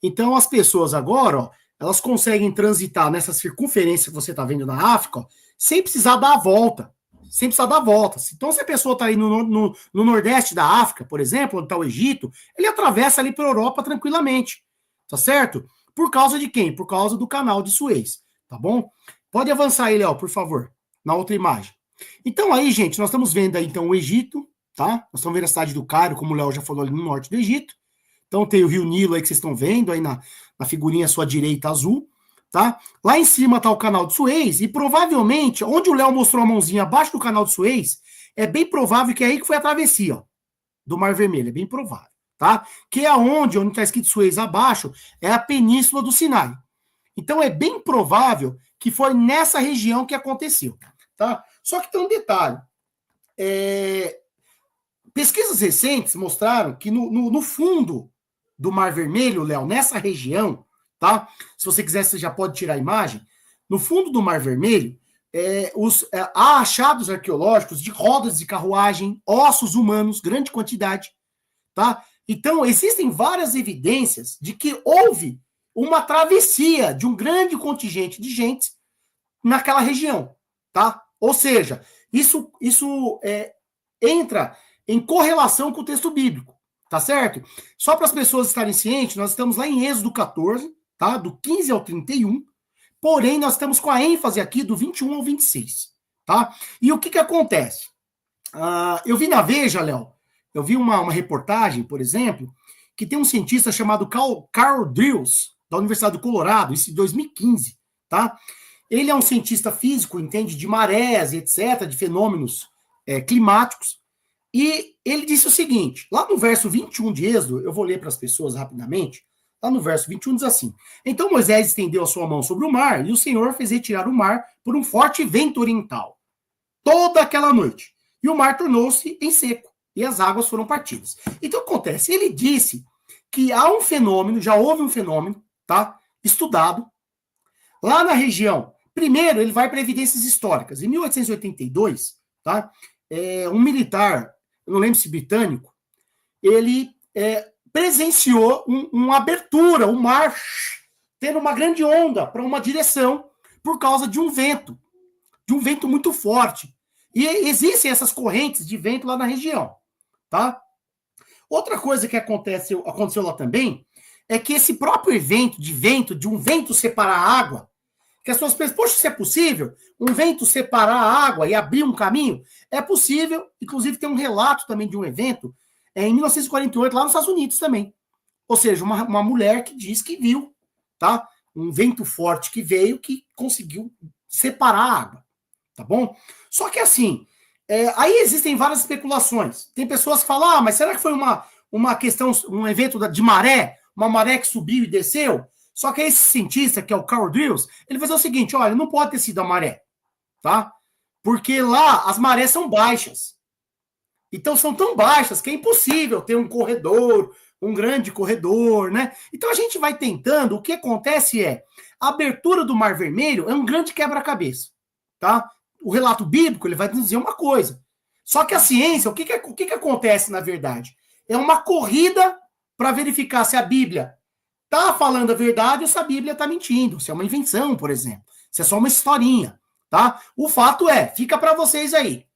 S1: Então, as pessoas agora, ó, elas conseguem transitar nessa circunferência que você está vendo na África, ó, sem precisar dar a volta. Sem precisar dar a volta. Então, se a pessoa está aí no nordeste da África, por exemplo, onde está o Egito, ele atravessa ali para a Europa tranquilamente. Tá certo? Por causa de quem? Por causa do canal de Suez. Tá bom? Pode avançar aí, Léo, por favor, na outra imagem. Então, aí, gente, nós estamos vendo aí, então, o Egito, tá? Nós estamos vendo a cidade do Cairo, como o Léo já falou, ali no norte do Egito. Então tem o Rio Nilo aí que vocês estão vendo aí na figurinha à sua direita azul, tá? Lá em cima tá o canal de Suez e provavelmente, onde o Léo mostrou a mãozinha abaixo do canal de Suez, é bem provável que é aí que foi a travessia, ó, do Mar Vermelho, é bem provável, tá? Que é onde tá escrito Suez abaixo, é a Península do Sinai. Então é bem provável que foi nessa região que aconteceu, tá? Só que tem um detalhe, pesquisas recentes mostraram que no fundo do Mar Vermelho, Léo, nessa região, tá? Se você quiser, você já pode tirar a imagem. No fundo do Mar Vermelho, há achados arqueológicos de rodas de carruagem, ossos humanos, grande quantidade, tá? Então, existem várias evidências de que houve uma travessia de um grande contingente de gente naquela região, tá? Ou seja, isso entra em correlação com o texto bíblico. Tá certo? Só para as pessoas estarem cientes, nós estamos lá em Êxodo 14, tá? Do 15 ao 31. Porém, nós estamos com a ênfase aqui do 21 ao 26, tá? E o que acontece? Eu vi na Veja, Léo, eu vi uma reportagem, por exemplo, que tem um cientista chamado Carl Drills, da Universidade do Colorado, isso em 2015, tá? Ele é um cientista físico, entende de marés, etc., de fenômenos climáticos. E ele disse o seguinte, lá no verso 21 de Êxodo, eu vou ler para as pessoas rapidamente, lá no verso 21 diz assim, então Moisés estendeu a sua mão sobre o mar, e o Senhor fez retirar o mar por um forte vento oriental, toda aquela noite, e o mar tornou-se em seco, e as águas foram partidas. Então acontece, ele disse que há um fenômeno, já houve um fenômeno, tá, estudado, lá na região. Primeiro, ele vai para evidências históricas, em 1882, tá, um militar, eu não lembro se britânico, ele presenciou uma abertura, um mar tendo uma grande onda para uma direção por causa de um vento muito forte. E existem essas correntes de vento lá na região, tá? Outra coisa que aconteceu lá também é que esse próprio evento de um vento separar a água, que as pessoas pensam, poxa, isso é possível? Um vento separar a água e abrir um caminho? É possível, inclusive tem um relato também de um evento em 1948, lá nos Estados Unidos também. Ou seja, uma mulher que diz que viu, tá? Um vento forte que veio, que conseguiu separar a água, tá bom? Só que assim, aí existem várias especulações. Tem pessoas que falam, mas será que foi uma questão, um evento de maré? Uma maré que subiu e desceu? Só que esse cientista, que é o Carl Drills, ele vai dizer o seguinte, olha, não pode ter sido a maré, tá? Porque lá as marés são baixas. Então são tão baixas que é impossível ter um corredor, um grande corredor, né? Então a gente vai tentando, o que acontece a abertura do Mar Vermelho é um grande quebra-cabeça, tá? O relato bíblico, ele vai dizer uma coisa. Só que a ciência, o que acontece na verdade? É uma corrida para verificar se a Bíblia está falando a verdade ou se a Bíblia está mentindo, se é uma invenção, por exemplo, se é só uma historinha, tá? O fato fica para vocês aí.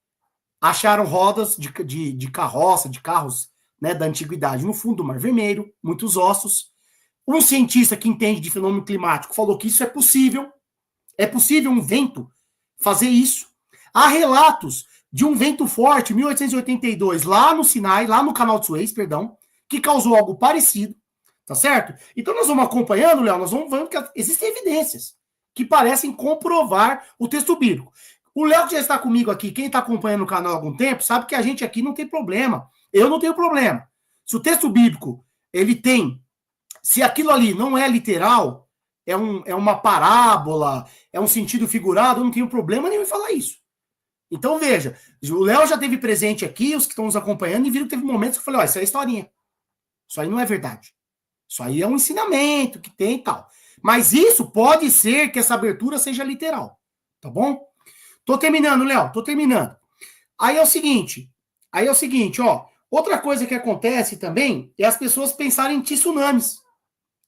S1: Acharam rodas de carroça, de carros, né, da antiguidade no fundo do Mar Vermelho, muitos ossos. Um cientista que entende de fenômeno climático falou que isso é possível um vento fazer isso. Há relatos de um vento forte, 1882, lá no Sinai, lá no Canal de Suez, perdão, que causou algo parecido. Tá certo? Então nós vamos acompanhando, Léo, nós vamos vendo que existem evidências que parecem comprovar o texto bíblico. O Léo que já está comigo aqui, quem está acompanhando o canal há algum tempo, sabe que a gente aqui não tem problema. Eu não tenho problema. Se o texto bíblico, ele tem, se aquilo ali não é literal, é uma parábola, é um sentido figurado, eu não tenho problema nenhum em falar isso. Então, veja, o Léo já teve presente aqui, os que estão nos acompanhando, e viram que teve momentos que eu falei, ó, isso é historinha. Isso aí não é verdade. Isso aí é um ensinamento que tem e tal. Mas isso pode ser que essa abertura seja literal. Tá bom? Tô terminando, Léo, tô terminando. Aí é o seguinte, ó. Outra coisa que acontece também é as pessoas pensarem em tsunamis,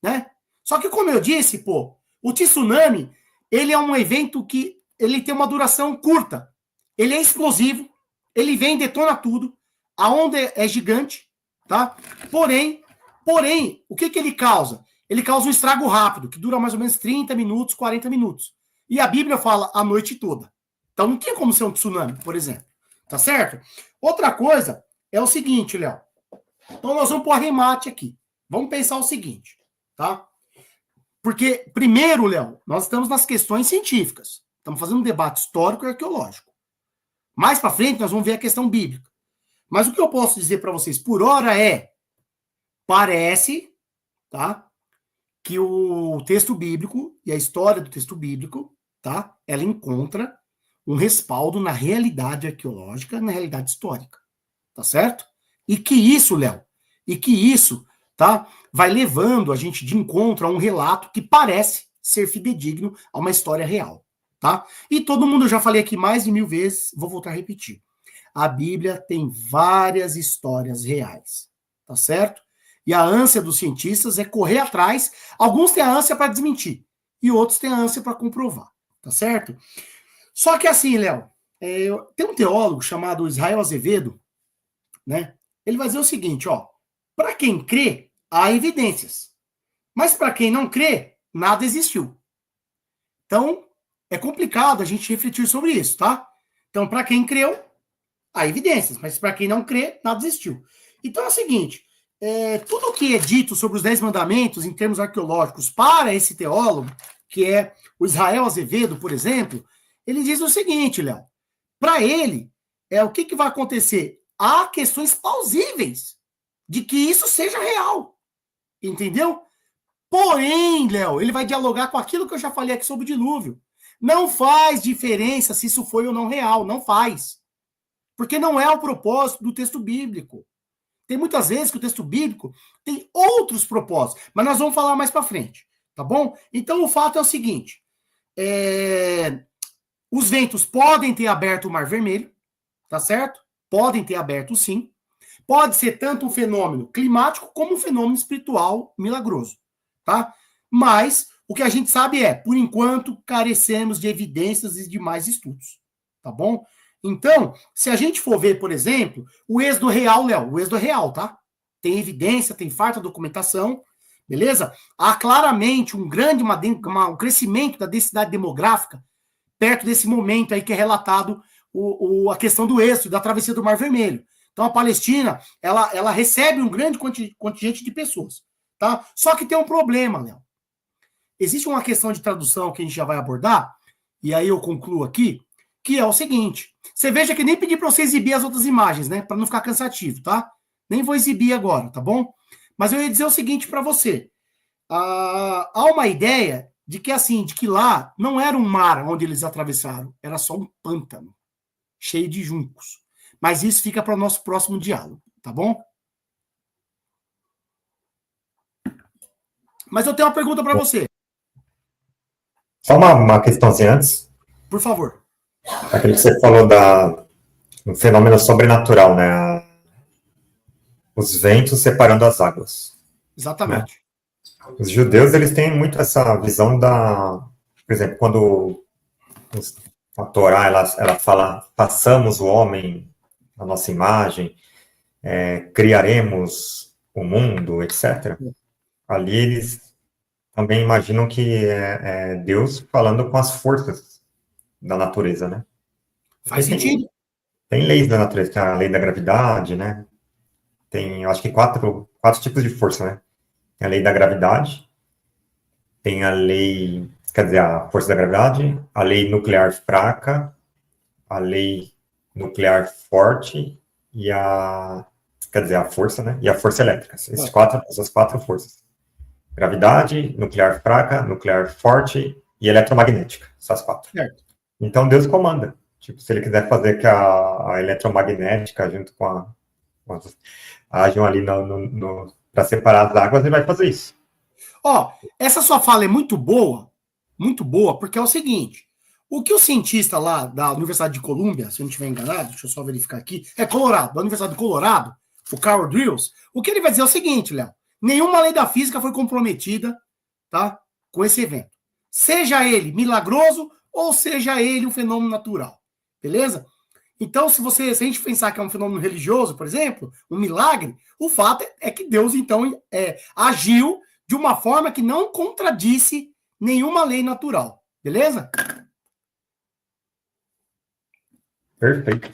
S1: né? Só que, como eu disse, pô, o tsunami, ele é um evento que ele tem uma duração curta. Ele é explosivo, ele vem e detona tudo, a onda é gigante, tá? Porém, o que ele causa? Ele causa um estrago rápido, que dura mais ou menos 30 minutos, 40 minutos. E a Bíblia fala a noite toda. Então não tem como ser um tsunami, por exemplo. Tá certo? Outra coisa é o seguinte, Léo. Então nós vamos pôr arremate aqui. Vamos pensar o seguinte, tá? Porque, primeiro, Léo, nós estamos nas questões científicas. Estamos fazendo um debate histórico e arqueológico. Mais para frente, nós vamos ver a questão bíblica. Mas o que eu posso dizer para vocês por hora parece, tá, que o texto bíblico e a história do texto bíblico, tá, ela encontra um respaldo na realidade arqueológica, na realidade histórica, tá certo? E que isso, Léo, tá, vai levando a gente de encontro a um relato que parece ser fidedigno a uma história real, tá? E todo mundo, eu já falei aqui mais de 1000 vezes, vou voltar a repetir. A Bíblia tem várias histórias reais, tá certo? E a ânsia dos cientistas é correr atrás. Alguns têm a ânsia para desmentir e outros têm a ânsia para comprovar, tá certo? Só que assim, Léo, tem um teólogo chamado Israel Azevedo, né? Ele vai dizer o seguinte, ó, para quem crê, há evidências, mas para quem não crê, nada existiu. Então, é complicado a gente refletir sobre isso, tá? Então, para quem creu, há evidências, mas para quem não crê, nada existiu. Então é o seguinte, tudo o que é dito sobre os 10 mandamentos em termos arqueológicos para esse teólogo, que é o Israel Azevedo, por exemplo, ele diz o seguinte, Léo, para ele, o que vai acontecer? Há questões plausíveis de que isso seja real, entendeu? Porém, Léo, ele vai dialogar com aquilo que eu já falei aqui sobre o dilúvio. Não faz diferença se isso foi ou não real, não faz. Porque não é o propósito do texto bíblico. Tem muitas vezes que o texto bíblico tem outros propósitos, mas nós vamos falar mais para frente, tá bom? Então o fato é o seguinte, os ventos podem ter aberto o Mar Vermelho, tá certo? Podem ter aberto sim. Pode ser tanto um fenômeno climático como um fenômeno espiritual milagroso, tá? Mas o que a gente sabe por enquanto, carecemos de evidências e de mais estudos, tá bom? Então, se a gente for ver, por exemplo, o êxodo real, Léo, o êxodo é real, tá? Tem evidência, tem farta documentação, beleza? Há claramente um crescimento da densidade demográfica perto desse momento aí que é relatado a questão do êxodo, da travessia do Mar Vermelho. Então, a Palestina, ela recebe um grande contingente de pessoas, tá? Só que tem um problema, Léo. Existe uma questão de tradução que a gente já vai abordar, e aí eu concluo aqui, que é o seguinte, você veja que nem pedi para você exibir as outras imagens, né? Para não ficar cansativo, tá? Nem vou exibir agora, tá bom? Mas eu ia dizer o seguinte para você. Há uma ideia de que lá não era um mar onde eles atravessaram, era só um pântano, cheio de juncos. Mas isso fica para o nosso próximo diálogo, tá bom? Mas eu tenho uma pergunta para você.
S2: Só uma questãozinha antes.
S1: Por favor.
S2: Aquele que você falou do fenômeno sobrenatural, né? Os ventos separando as águas.
S1: Exatamente.
S2: Né? Os judeus, eles têm muito essa visão por exemplo, quando a Torá, ela fala, façamos o homem a nossa imagem, criaremos o mundo, etc. Ali eles também imaginam que é Deus falando com as forças da natureza, né?
S1: Faz sentido.
S2: Tem leis da natureza, tem a lei da gravidade, né? Tem, eu acho que quatro tipos de força, né? Tem a lei da gravidade, tem a lei, quer dizer, a força da gravidade, a lei nuclear fraca, a lei nuclear forte e a força, né? E a força elétrica. Essas quatro forças. Gravidade, nuclear fraca, nuclear forte e eletromagnética. Essas quatro.
S1: Certo.
S2: Então Deus comanda Tipo, se ele quiser fazer que a eletromagnética junto com ajam ali para separar as águas, ele vai fazer isso.
S1: Ó, essa sua fala é muito boa, porque é o seguinte: o que o cientista lá da Universidade de Colômbia, se eu não estiver enganado, deixa eu só verificar aqui, é Colorado, da Universidade de Colorado, o Carl Drills, o que ele vai dizer é o seguinte, Léo: nenhuma lei da física foi comprometida, tá, com esse evento. Seja ele milagroso ou seja ele um fenômeno natural, beleza? Então, se a gente pensar que é um fenômeno religioso, por exemplo, um milagre, o fato é que Deus, então, agiu de uma forma que não contradisse nenhuma lei natural. Beleza?
S2: Perfeito.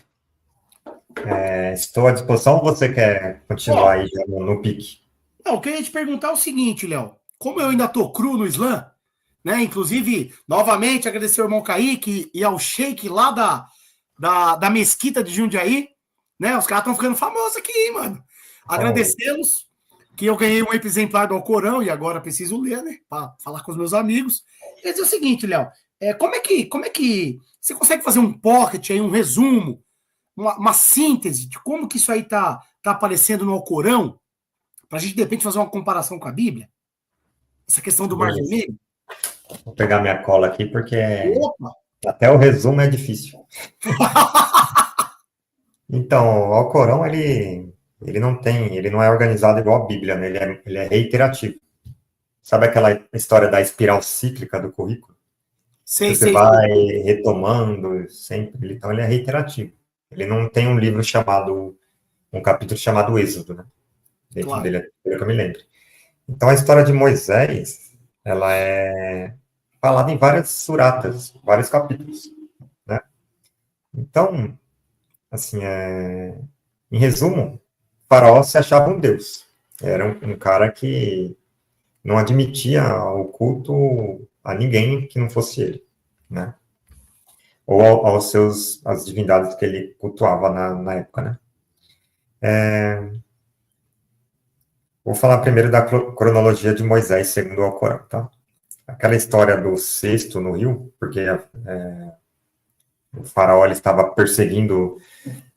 S2: Estou à disposição ou você quer continuar aí no pique?
S1: Não, eu queria te perguntar o seguinte, Léo. Como eu ainda tô cru no Islã, né? Inclusive, novamente, agradecer ao irmão Kaique e ao Sheik lá da Mesquita de Jundiaí, né? Os caras estão ficando famosos aqui, hein, mano? Agradecê-los, que eu ganhei um exemplar do Alcorão e agora preciso ler, né? Para falar com os meus amigos. Quer dizer o seguinte, Léo, como é que você consegue fazer um pocket aí, um resumo, uma síntese de como que isso aí tá aparecendo no Alcorão, para a gente, de repente, fazer uma comparação com a Bíblia? Essa questão do Mar Vermelho?
S2: Vou pegar minha cola aqui, porque
S1: Opa!
S2: até o resumo é difícil. Então, o Alcorão, ele não é organizado igual a Bíblia, né? Ele é reiterativo. Sabe aquela história da espiral cíclica do currículo? Você vai retomando sempre, então ele é reiterativo. Ele não tem um capítulo chamado Êxodo, né? Dentro dele, pelo que eu me lembro. Então, a história de Moisés, ela é falada em várias suratas, vários capítulos, né? Então, assim, em resumo, Faraó se achava um deus. Era um cara que não admitia o culto a ninguém que não fosse ele, né? Ou às divindades que ele cultuava na época, né? Vou falar primeiro da cronologia de Moisés segundo o Alcorão, tá? Aquela história do cesto no rio, porque o faraó ele estava perseguindo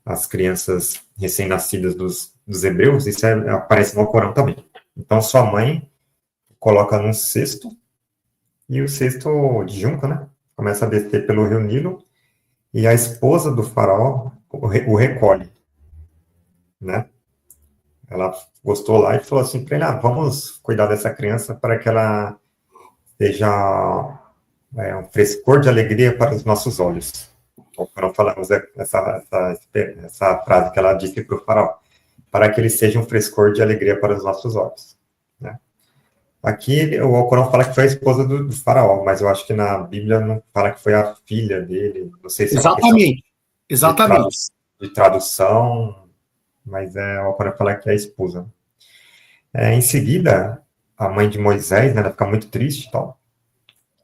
S2: as crianças recém-nascidas dos hebreus, isso aparece no Alcorão também. Então, sua mãe coloca num cesto, e o cesto de junco, né? Começa a descer pelo rio Nilo, e a esposa do faraó o recolhe, né? Ela gostou lá e falou assim para ele, vamos cuidar dessa criança para que ela seja um frescor de alegria para os nossos olhos. Então, nós falamos essa frase que ela disse para o faraó, para que ele seja um frescor de alegria para os nossos olhos, né? Aqui o Alcorão fala que foi a esposa do faraó, mas eu acho que na Bíblia não fala que foi a filha dele, não sei se é uma questão de tradução, mas o Alcorão fala que é a esposa. Em seguida, a mãe de Moisés, né, ela fica muito triste e tal,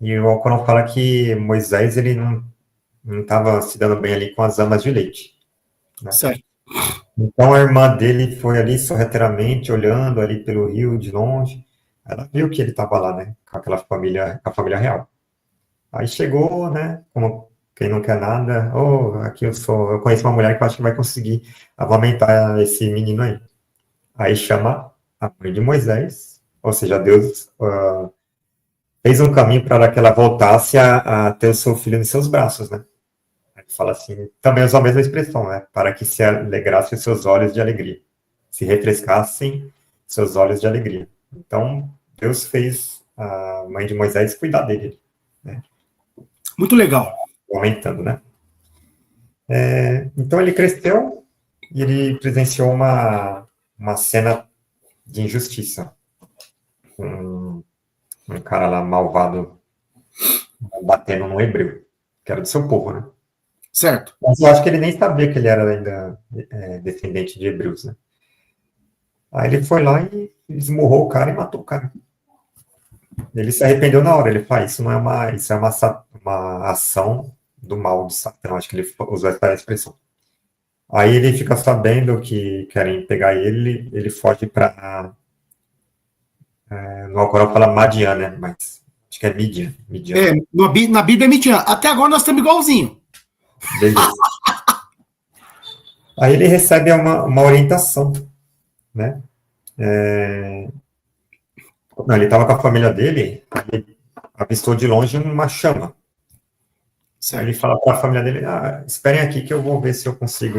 S2: e o Alcorão fala que Moisés, ele não estava se dando bem ali com as amas de leite, né?
S1: Certo.
S2: Então a irmã dele foi ali sorrateiramente, olhando ali pelo rio de longe, ela viu que ele estava lá, né, com aquela família, com a família real. Aí chegou, né, como quem não quer nada, aqui eu conheço uma mulher que eu acho que vai conseguir amamentar esse menino aí. Aí chama a mãe de Moisés, ou seja, Deus fez um caminho para que ela voltasse a ter o seu filho nos seus braços, né? Aí fala assim, também usou a mesma expressão, né? Para que se alegrasse os seus olhos de alegria, se refrescassem seus olhos de alegria. Então, Deus fez a mãe de Moisés cuidar dele, né?
S1: Muito legal.
S2: Aumentando, né? Então, ele cresceu e ele presenciou uma cena de injustiça. Um cara lá malvado batendo num hebreu, que era do seu povo, né?
S1: Certo.
S2: Mas eu acho que ele nem sabia que ele era ainda descendente de hebreus, né? Aí ele foi lá e esmurrou o cara e matou o cara. Ele se arrependeu na hora, ele fala, isso é uma ação do mal de Satã, acho que ele usou essa expressão. Aí ele fica sabendo que querem pegar ele foge para... no Alcorão fala Madian, né? Mas acho que é Midian.
S1: Na Bíblia é Midian. Até agora nós estamos igualzinho.
S2: Beleza. Aí ele recebe uma orientação, né? Não, ele estava com a família dele, ele avistou de longe uma chama. Aí ele
S1: Certo.
S2: fala para a família dele, esperem aqui que eu vou ver se eu consigo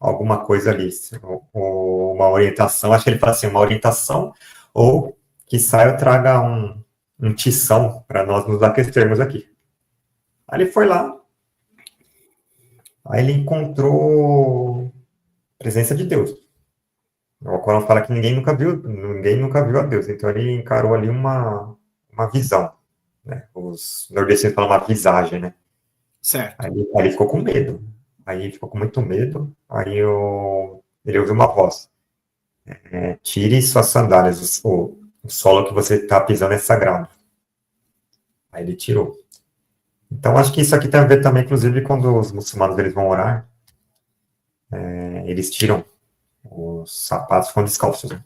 S2: alguma coisa ali, ou uma orientação, acho que ele fala assim, uma orientação, ou quiçá eu traga um tição para nós nos aquecermos aqui. Aí ele foi lá, aí ele encontrou a presença de Deus. O Corão fala que ninguém nunca viu a Deus, então ele encarou ali uma visão, né? Os nordestinos falam uma visagem, né?
S1: Certo.
S2: Aí ele ficou com medo. Aí ele ficou com muito medo. Aí ele ouviu uma voz. Tire suas sandálias. O solo que você está pisando é sagrado. Aí ele tirou. Então, acho que isso aqui tem a ver também, inclusive, quando os muçulmanos eles vão orar, eles tiram os sapatos, ficam descalços. Né?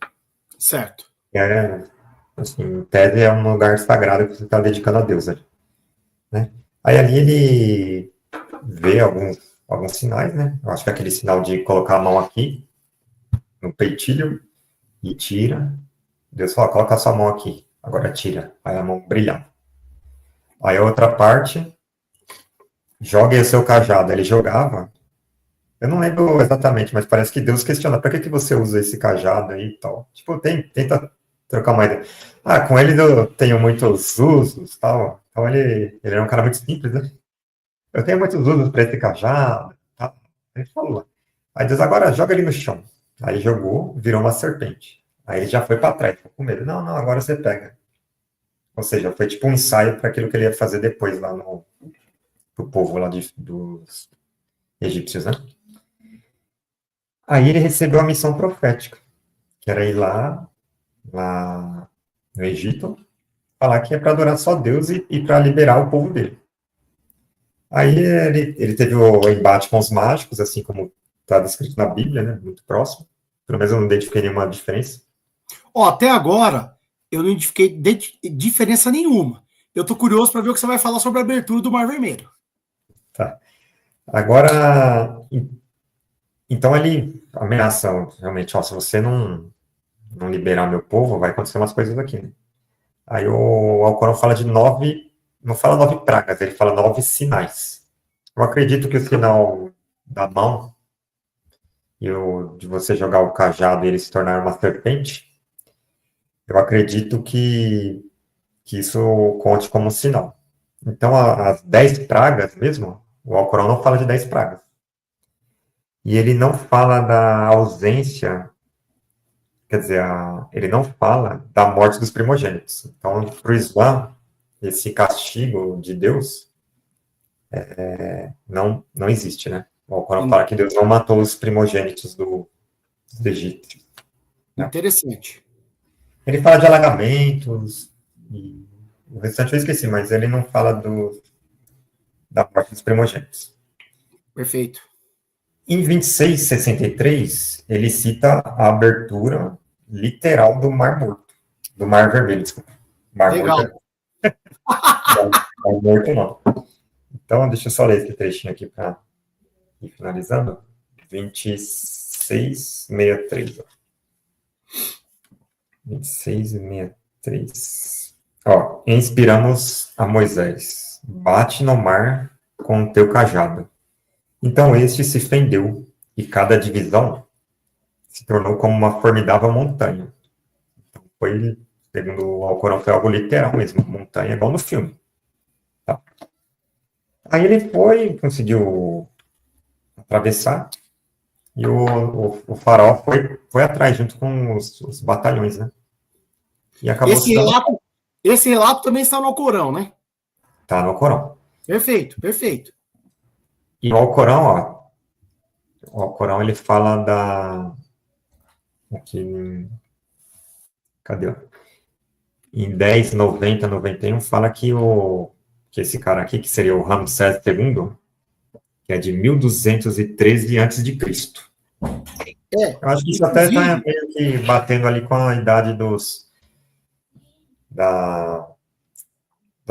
S1: Certo.
S2: Assim, em tese, é um lugar sagrado que você está dedicando a Deus. Né? Aí ali ele vê alguns sinais, né? Eu acho que é aquele sinal de colocar a mão aqui, no peitilho, e tira. Deus fala, coloca a sua mão aqui. Agora tira. Aí a mão brilhava. Aí a outra parte, jogue o seu cajado. Ele jogava. Eu não lembro exatamente, mas parece que Deus questiona, para que você usa esse cajado aí e tal? Tipo, tenta trocar uma ideia. Com ele eu tenho muitos usos e tal. Então ele é um cara muito simples, né? Eu tenho muitos usos para esse cajado. Tá? Ele falou. Aí Deus, agora joga ele no chão. Aí jogou, virou uma serpente. Aí ele já foi para trás, ficou com medo. Não, agora você pega. Ou seja, foi tipo um ensaio para aquilo que ele ia fazer depois lá pro povo lá dos egípcios, né? Aí ele recebeu a missão profética, que era ir lá no Egito, falar que é para adorar só Deus e para liberar o povo dele. Aí ele teve o embate com os mágicos, assim como está descrito na Bíblia, né? Muito próximo. Pelo menos eu não identifiquei nenhuma diferença.
S1: Até agora, eu não identifiquei diferença nenhuma. Eu tô curioso para ver o que você vai falar sobre a abertura do Mar Vermelho.
S2: Tá. Agora, então ele ameaça, realmente, se você não liberar meu povo, vai acontecer umas coisas aqui, né? Aí o Alcorão fala de 9, não fala 9 pragas, ele fala 9 sinais. Eu acredito que o sinal da mão e de você jogar o cajado e ele se tornar uma serpente, eu acredito que isso conte como um sinal. Então, as 10 pragas mesmo, o Alcorão não fala de 10 pragas. E ele não fala da ausência, quer dizer, ele não fala da morte dos primogênitos. Então, para o Islã, esse castigo de Deus não existe, né? O Alcorão fala que Deus não matou os primogênitos do Egito. Né?
S1: Interessante.
S2: Ele fala de alagamentos, e o restante eu esqueci, mas ele não fala da morte dos primogênitos.
S1: Perfeito.
S2: Em 2663, ele cita a abertura literal do Mar Morto. Do Mar Vermelho, desculpa. Mar
S1: Legal.
S2: Morto. Mar Morto não. Então, deixa eu só ler esse trechinho aqui para ir finalizando. 2663. 2663. Inspiramos a Moisés. Bate no mar com o teu cajado. Então este se fendeu, e cada divisão se tornou como uma formidável montanha. Então, segundo o Alcorão, foi algo literal mesmo, montanha, igual no filme. Tá. Aí ele conseguiu atravessar, e o faraó foi atrás, junto com os batalhões, né? E acabou
S1: esse relato também está no Alcorão, né?
S2: Tá no Alcorão.
S1: Perfeito, perfeito.
S2: E o Alcorão, o Alcorão ele fala cadê? Em 10, 90, 91, fala que esse cara aqui, que seria o Ramsés II, que é de 1213 a.C. Eu acho que isso até está meio que batendo ali com a idade da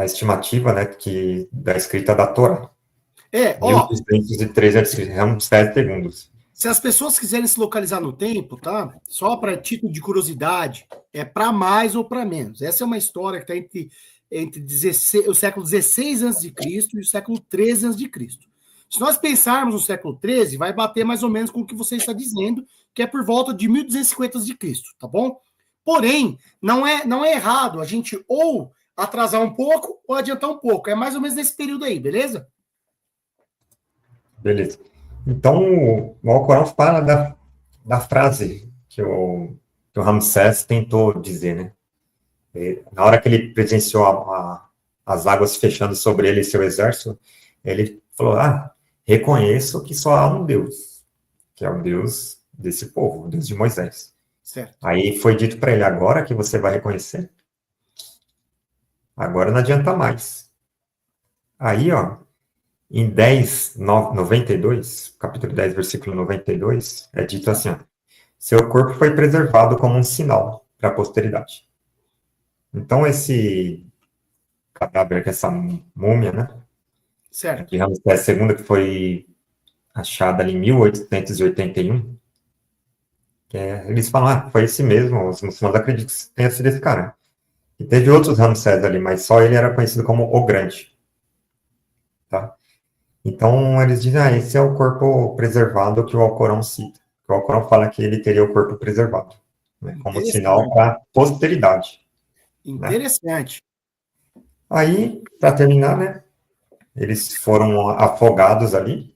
S2: estimativa, né, da escrita da Torá.
S1: Ó,
S2: 1213 Ramsés segundos.
S1: se as pessoas quiserem se localizar no tempo, tá? Só para título de curiosidade, é para mais ou para menos. Essa é uma história que está entre o século XVI a.C. e o século XIII a.C. Se nós pensarmos no século XIII, vai bater mais ou menos com o que você está dizendo, que é por volta de 1250 a.C., tá bom? Porém, não é errado a gente ou atrasar um pouco ou adiantar um pouco. É mais ou menos nesse período aí, beleza?
S2: Beleza. Então, o Alcorão fala da frase que o Ramsés tentou dizer, né? Na hora que ele presenciou as águas fechando sobre ele e seu exército, ele falou, reconheço que só há um Deus, que é o Deus desse povo, o Deus de Moisés.
S1: Certo.
S2: Aí foi dito para ele, agora que você vai reconhecer, agora não adianta mais. Aí, ó, em 92, capítulo 10, versículo 92, é dito assim, ó, seu corpo foi preservado como um sinal para a posteridade. Então, esse cadáver, que essa múmia, né,
S1: Certo.
S2: de Ramsés II, que foi achada ali em 1881, eles falam, foi esse mesmo, os muçulmanos acreditam que tenha sido esse cara. E teve outros Ramsés ali, mas só ele era conhecido como o Grande. Tá? Então, eles dizem, esse é o corpo preservado que o Alcorão cita. O Alcorão fala que ele teria o corpo preservado, né, como sinal para a posteridade.
S1: Interessante.
S2: Né? Aí, para terminar, né, eles foram afogados ali,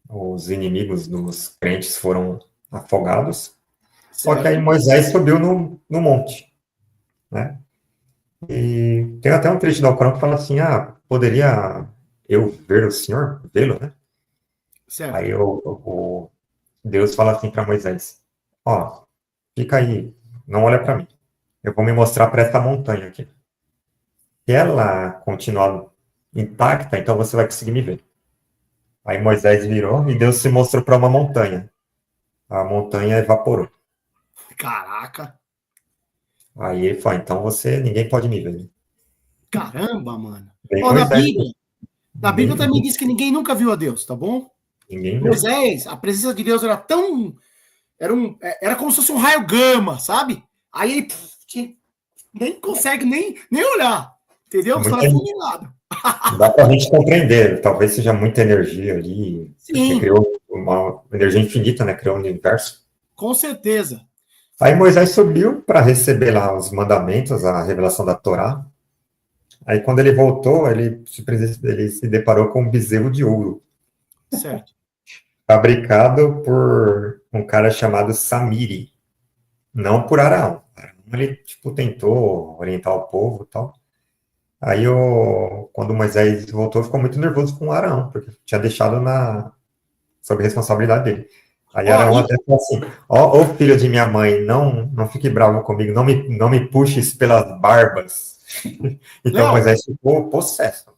S2: os inimigos dos crentes foram afogados, só que aí Moisés subiu no monte, né? E tem até um trecho do Alcorão que fala assim, poderia eu ver o Senhor? Vê-lo, né?
S1: Certo.
S2: Aí Deus fala assim para Moisés, fica aí, não olha para mim, eu vou me mostrar para essa montanha aqui. Se ela continuar intacta, então você vai conseguir me ver. Aí Moisés virou e Deus se mostrou para uma montanha. A montanha evaporou.
S1: Caraca.
S2: Aí ele falou, então ninguém pode me ver.
S1: Caramba, mano.
S2: Moisés,
S1: na Bíblia também diz que ninguém nunca viu a Deus, tá bom?
S2: Ninguém viu.
S1: Moisés, a presença de Deus era tão... Era como se fosse um raio gama, sabe? Aí ele nem consegue nem olhar. Entendeu? Os caras fulminados.
S2: Dá pra gente compreender. Talvez seja muita energia ali.
S1: Sim.
S2: Criou uma energia infinita, né? Criou um universo.
S1: Com certeza.
S2: Aí Moisés subiu para receber lá os mandamentos, a revelação da Torá. Aí quando ele voltou, ele se deparou com um bezerro de ouro.
S1: Certo.
S2: Fabricado por um cara chamado Samiri. Não por Araão. Ele, tentou orientar o povo e tal. Aí, quando Moisés voltou, ficou muito nervoso com o Araão, porque tinha deixado sob responsabilidade dele. Aí Araão até falou assim, ô filho de minha mãe, não fique bravo comigo, não me puxes pelas barbas. Então Moisés ficou possesso.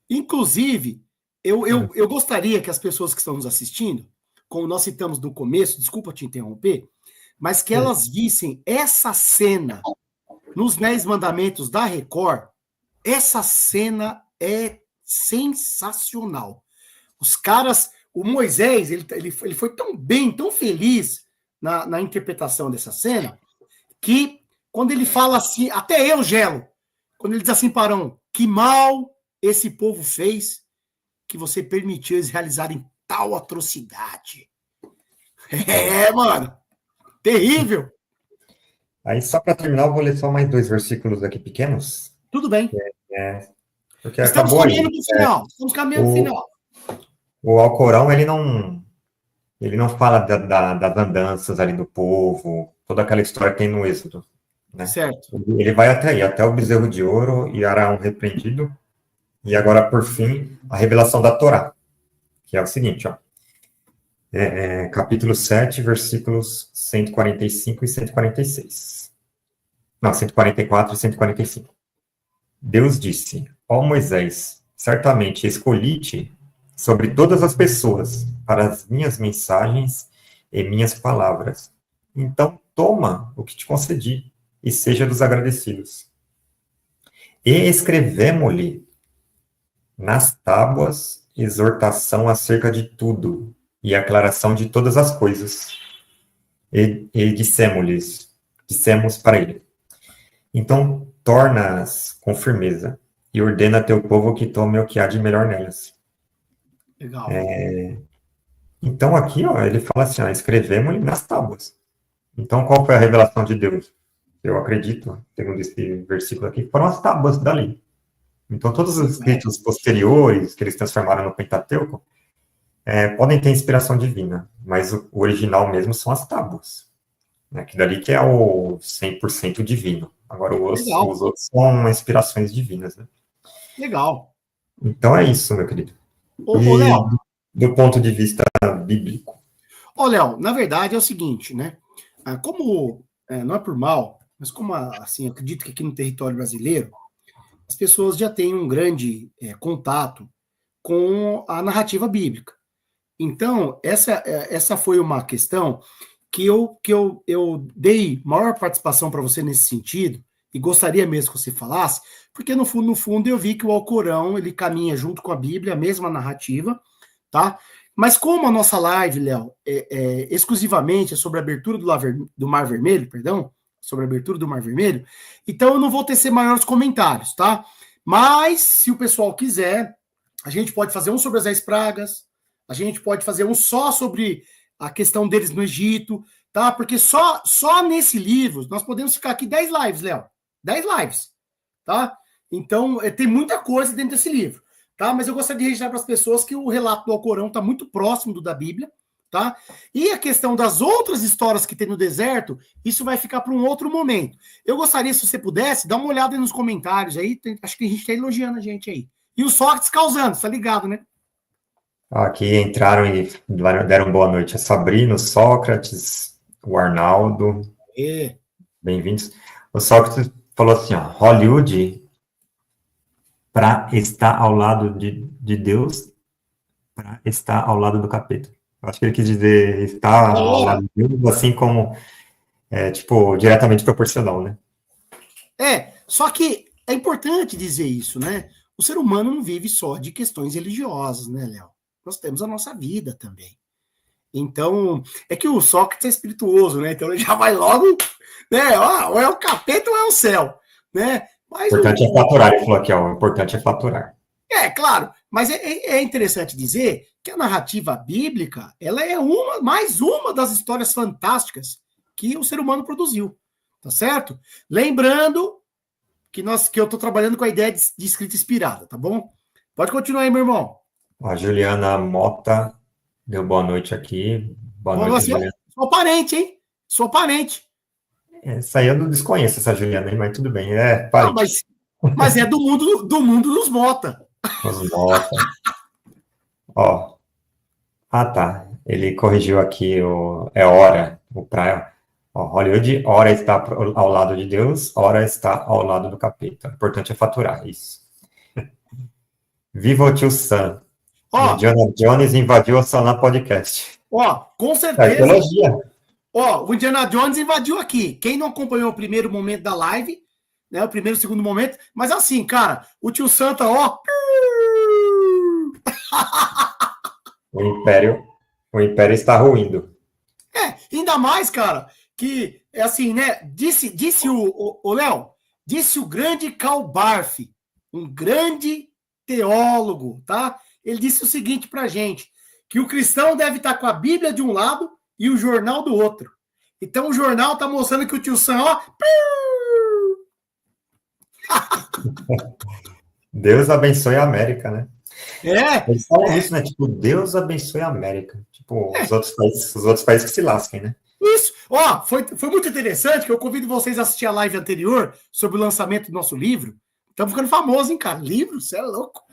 S1: Inclusive, eu gostaria que as pessoas que estão nos assistindo, como nós citamos no começo, desculpa te interromper, mas que elas vissem essa cena nos 10 Mandamentos da Record. Essa cena é sensacional. Os caras, o Moisés, ele foi tão bem, tão feliz na interpretação dessa cena, que quando ele fala assim, até eu gelo, quando ele diz assim para Arão, que mal esse povo fez que você permitiu eles realizarem tal atrocidade. Mano, terrível.
S2: Aí, só para terminar, eu vou ler só mais 2 versículos aqui pequenos.
S1: Tudo bem.
S2: Porque
S1: Estamos caminhando para o final. Estamos caminhando para o final.
S2: O Alcorão, ele não fala das andanças ali do povo, toda aquela história que tem no Êxodo. Né?
S1: Certo.
S2: Ele vai até aí, até o bezerro de ouro e Araão repreendido. E agora, por fim, a revelação da Torá, que é o seguinte, capítulo 7, versículos 145 e 146. Não, 144 e 145. Deus disse, Moisés, certamente escolhi-te sobre todas as pessoas para as minhas mensagens e minhas palavras. Então, toma o que te concedi e seja dos agradecidos. E escrevemo-lhe nas tábuas exortação acerca de tudo e aclaração de todas as coisas. E dissemos para ele: então torna-as com firmeza e ordena a teu povo que tome o que há de melhor nelas.
S1: Legal.
S2: Então aqui, ó, ele fala assim, ó, escrevemos nas tábuas. Então qual foi a revelação de Deus? Eu acredito, segundo esse versículo aqui, foram as tábuas da lei. Então todos os escritos posteriores que eles transformaram no Pentateuco podem ter inspiração divina, mas o original mesmo são as tábuas. Né, que dali que é o 100% divino. Agora os outros são inspirações divinas, né?
S1: Legal.
S2: Então é isso, meu querido.
S1: Ô, Léo,
S2: do ponto de vista bíblico.
S1: Ô, Léo, na verdade é o seguinte, né? Como, não é por mal, mas como, assim, eu acredito que aqui no território brasileiro, as pessoas já têm um grande contato com a narrativa bíblica. Então, essa foi uma questão que eu dei maior participação para você nesse sentido, e gostaria mesmo que você falasse, porque no fundo eu vi que o Alcorão, ele caminha junto com a Bíblia, a mesma narrativa, tá? Mas como a nossa live, Léo, exclusivamente é sobre a abertura do Mar Vermelho, perdão, sobre a abertura do Mar Vermelho, então eu não vou tecer maiores comentários, tá? Mas, se o pessoal quiser, a gente pode fazer um sobre as 10 pragas, a gente pode fazer um só sobre a questão deles no Egito, tá? Porque só nesse livro nós podemos ficar aqui 10 lives, Léo. 10 lives, tá? Então, tem muita coisa dentro desse livro, tá? Mas eu gostaria de registrar para as pessoas que o relato do Alcorão está muito próximo do da Bíblia, tá? E a questão das outras histórias que tem no deserto, isso vai ficar para um outro momento. Eu gostaria, se você pudesse, dar uma olhada aí nos comentários aí, acho que a gente está elogiando a gente aí. E o Sócrates causando, tá ligado, né?
S2: Aqui entraram e deram boa noite a Sabrina, o Sócrates, o Arnaldo. Bem-vindos. O Sócrates falou assim, ó, Hollywood, para estar ao lado de Deus, para estar ao lado do capeta. Eu acho que ele quis dizer estar ao lado de Deus, assim como, tipo, diretamente proporcional, né?
S1: Só que é importante dizer isso, né? O ser humano não vive só de questões religiosas, né, Léo? Nós temos a nossa vida também. Então, é que o Sócrates é espirituoso, né? Então ele já vai logo, né? Ou é o capeta ou é o céu, né? Mas
S2: o importante é faturar, ele falou aqui, ó, o importante é faturar.
S1: Claro, mas é interessante dizer que a narrativa bíblica, ela é mais uma das histórias fantásticas que o ser humano produziu, tá certo? Lembrando que eu estou trabalhando com a ideia de escrita inspirada, tá bom? Pode continuar aí, meu irmão.
S2: A Juliana Mota deu boa noite aqui. Boa noite, Juliana.
S1: Sou parente, hein? Sou parente.
S2: Essa aí eu não desconheço, essa Juliana, mas tudo bem, parente.
S1: Mas é do mundo dos Mota.
S2: Os Mota. Ó. Ah, tá. Ele corrigiu aqui hora, o praia. Ó, Hollywood, hora está ao lado de Deus, hora está ao lado do capeta. O importante é faturar, isso. Viva o tio Sam. Indiana Jones invadiu o Salão Podcast.
S1: Com certeza. O Indiana Jones invadiu aqui. Quem não acompanhou o primeiro momento da live, né? O primeiro e segundo momento, mas assim, cara, o tio Santa,
S2: O Império está ruindo.
S1: Ainda mais, cara, que é assim, né? Disse o Léo, disse o grande Karl Barth, um grande teólogo, tá? Ele disse o seguinte pra gente, que o cristão deve estar com a Bíblia de um lado e o jornal do outro. Então o jornal tá mostrando que o tio Sam,
S2: Deus abençoe a América, né? Eles falam isso, né? Tipo, Deus abençoe a América. Tipo, os outros países que se lasquem, né?
S1: Isso. Foi muito interessante que eu convido vocês a assistir a live anterior sobre o lançamento do nosso livro. Estamos ficando famosos, hein, cara? Livro? Você é louco.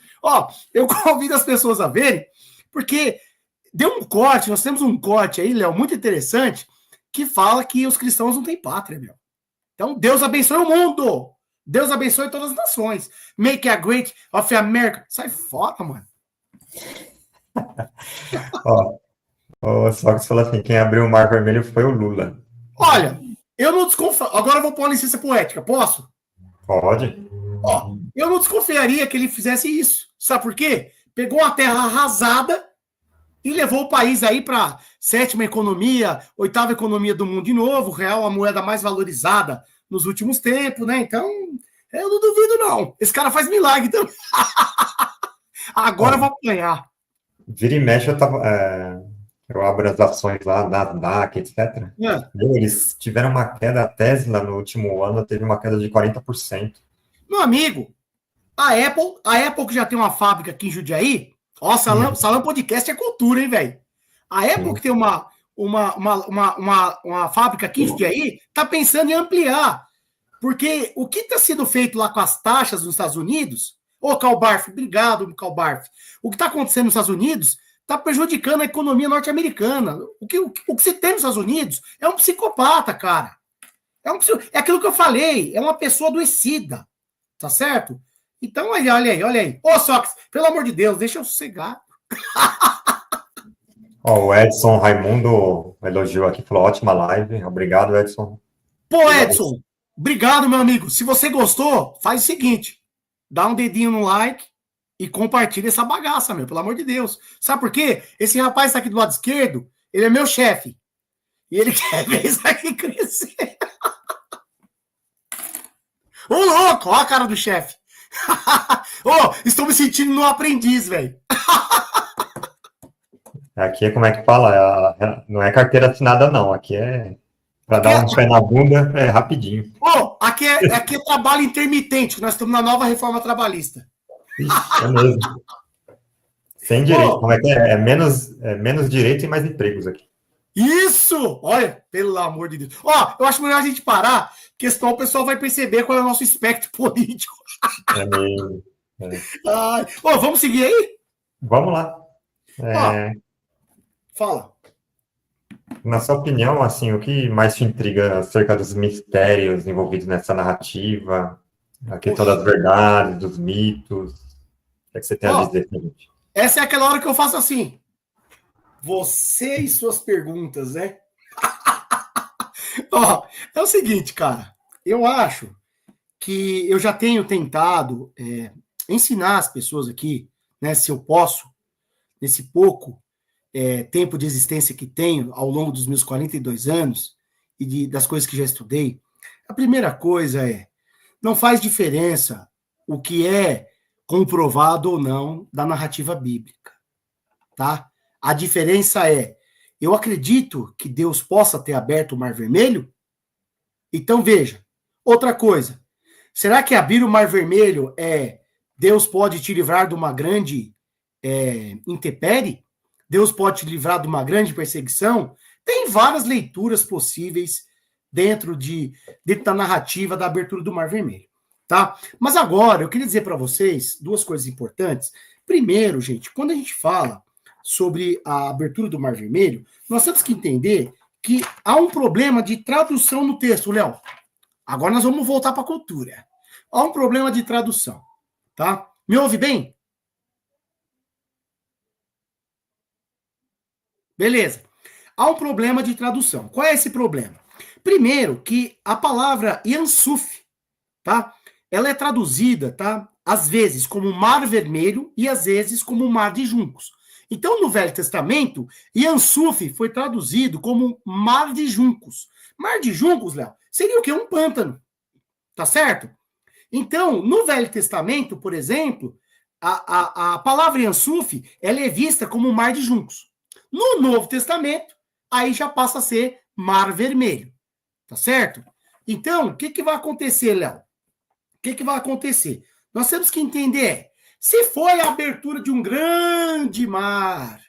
S1: Eu convido as pessoas a verem, porque deu um corte, nós temos um corte aí, Léo, muito interessante, que fala que os cristãos não têm pátria, meu. Então, Deus abençoe o mundo. Deus abençoe todas as nações. Make a great of America. Sai fora, mano.
S2: O Sócrates falou assim, quem abriu o Mar Vermelho foi o Lula.
S1: Olha, eu não desconfio. Agora eu vou pôr uma licença poética, posso?
S2: Pode.
S1: Eu não desconfiaria que ele fizesse isso. Sabe por quê? pegou uma terra arrasada e levou o país aí para 7ª economia, 8ª economia do mundo de novo, o real, a moeda mais valorizada nos últimos tempos, né? Então, eu não duvido, não. Esse cara faz milagre também. Agora eu vou apanhar.
S2: Vira e mexe, eu abro as ações lá, Nasdaq, etc. Eles tiveram uma queda, a Tesla no último ano teve uma queda de 40%.
S1: Meu amigo, a Apple que já tem uma fábrica aqui em Jundiaí, ó, Salão Podcast é cultura, hein, velho? A Apple que tem uma fábrica aqui em Jundiaí, tá pensando em ampliar. Porque o que está sendo feito lá com as taxas nos Estados Unidos, ô, Calbarf, obrigado, Calbarf, o que está acontecendo nos Estados Unidos está prejudicando a economia norte-americana. O que se tem nos Estados Unidos é um psicopata, cara. É aquilo que eu falei, é uma pessoa adoecida, tá certo? Então, olha aí. Ô, Sócrates, pelo amor de Deus, deixa eu sossegar.
S2: Ó, o Edson Raimundo elogiou aqui, falou, ótima live. Obrigado, Edson.
S1: Pô, Edson, obrigado, meu amigo. Se você gostou, faz o seguinte, dá um dedinho no like e compartilha essa bagaça, meu, pelo amor de Deus. Sabe por quê? Esse rapaz tá aqui do lado esquerdo, ele é meu chefe. E ele quer ver isso aqui crescer. Ô, louco, ó a cara do chefe. Ô, estou me sentindo no aprendiz, velho.
S2: Aqui é como é que fala? Não é carteira assinada, não. Aqui é para dar um pé na bunda, é rapidinho.
S1: Ô, aqui é trabalho intermitente, nós estamos na nova reforma trabalhista.
S2: Ixi, é mesmo. Sem direito. Como é que é? É menos direito e mais empregos aqui.
S1: Isso! Olha, pelo amor de Deus. Ó, eu acho melhor a gente parar, porque senão o pessoal vai perceber qual é o nosso espectro político.
S2: É mesmo.
S1: Ó, vamos seguir aí?
S2: Vamos lá.
S1: Fala.
S2: Na sua opinião, assim, o que mais te intriga acerca dos mistérios envolvidos nessa narrativa? A questão das verdades, dos mitos? O que é que você tem a dizer pra gente?
S1: Essa é aquela hora que eu faço assim. Você e suas perguntas, né? Ó, é o seguinte, cara. Eu acho que eu já tenho tentado ensinar as pessoas aqui, né, se eu posso, nesse pouco tempo de existência que tenho ao longo dos meus 42 anos e das coisas que já estudei. A primeira coisa não faz diferença o que é comprovado ou não da narrativa bíblica, tá? A diferença eu acredito que Deus possa ter aberto o Mar Vermelho? Então, veja. Outra coisa. Será que abrir o Mar Vermelho Deus pode te livrar de uma grande intempérie? Deus pode te livrar de uma grande perseguição? Tem várias leituras possíveis dentro da narrativa da abertura do Mar Vermelho, tá? Mas agora, eu queria dizer para vocês duas coisas importantes. Primeiro, gente, quando a gente fala sobre a abertura do Mar Vermelho, nós temos que entender que há um problema de tradução no texto, Léo. Agora nós vamos voltar para a cultura. Há um problema de tradução, tá? Me ouve bem? Beleza. Há um problema de tradução. Qual é esse problema? Primeiro, que a palavra Yansuf, tá? Ela é traduzida, tá? Às vezes como Mar Vermelho e às vezes como Mar de Juncos. Então, no Velho Testamento, Yansuf foi traduzido como Mar de Juncos. Mar de Juncos, Léo, seria o quê? Um pântano. Tá certo? Então, no Velho Testamento, por exemplo, a palavra Yansuf, ela é vista como Mar de Juncos. No Novo Testamento, aí já passa a ser Mar Vermelho. Tá certo? Então, o que vai acontecer, Léo? O que vai acontecer? Nós temos que entender se foi a abertura de um grande mar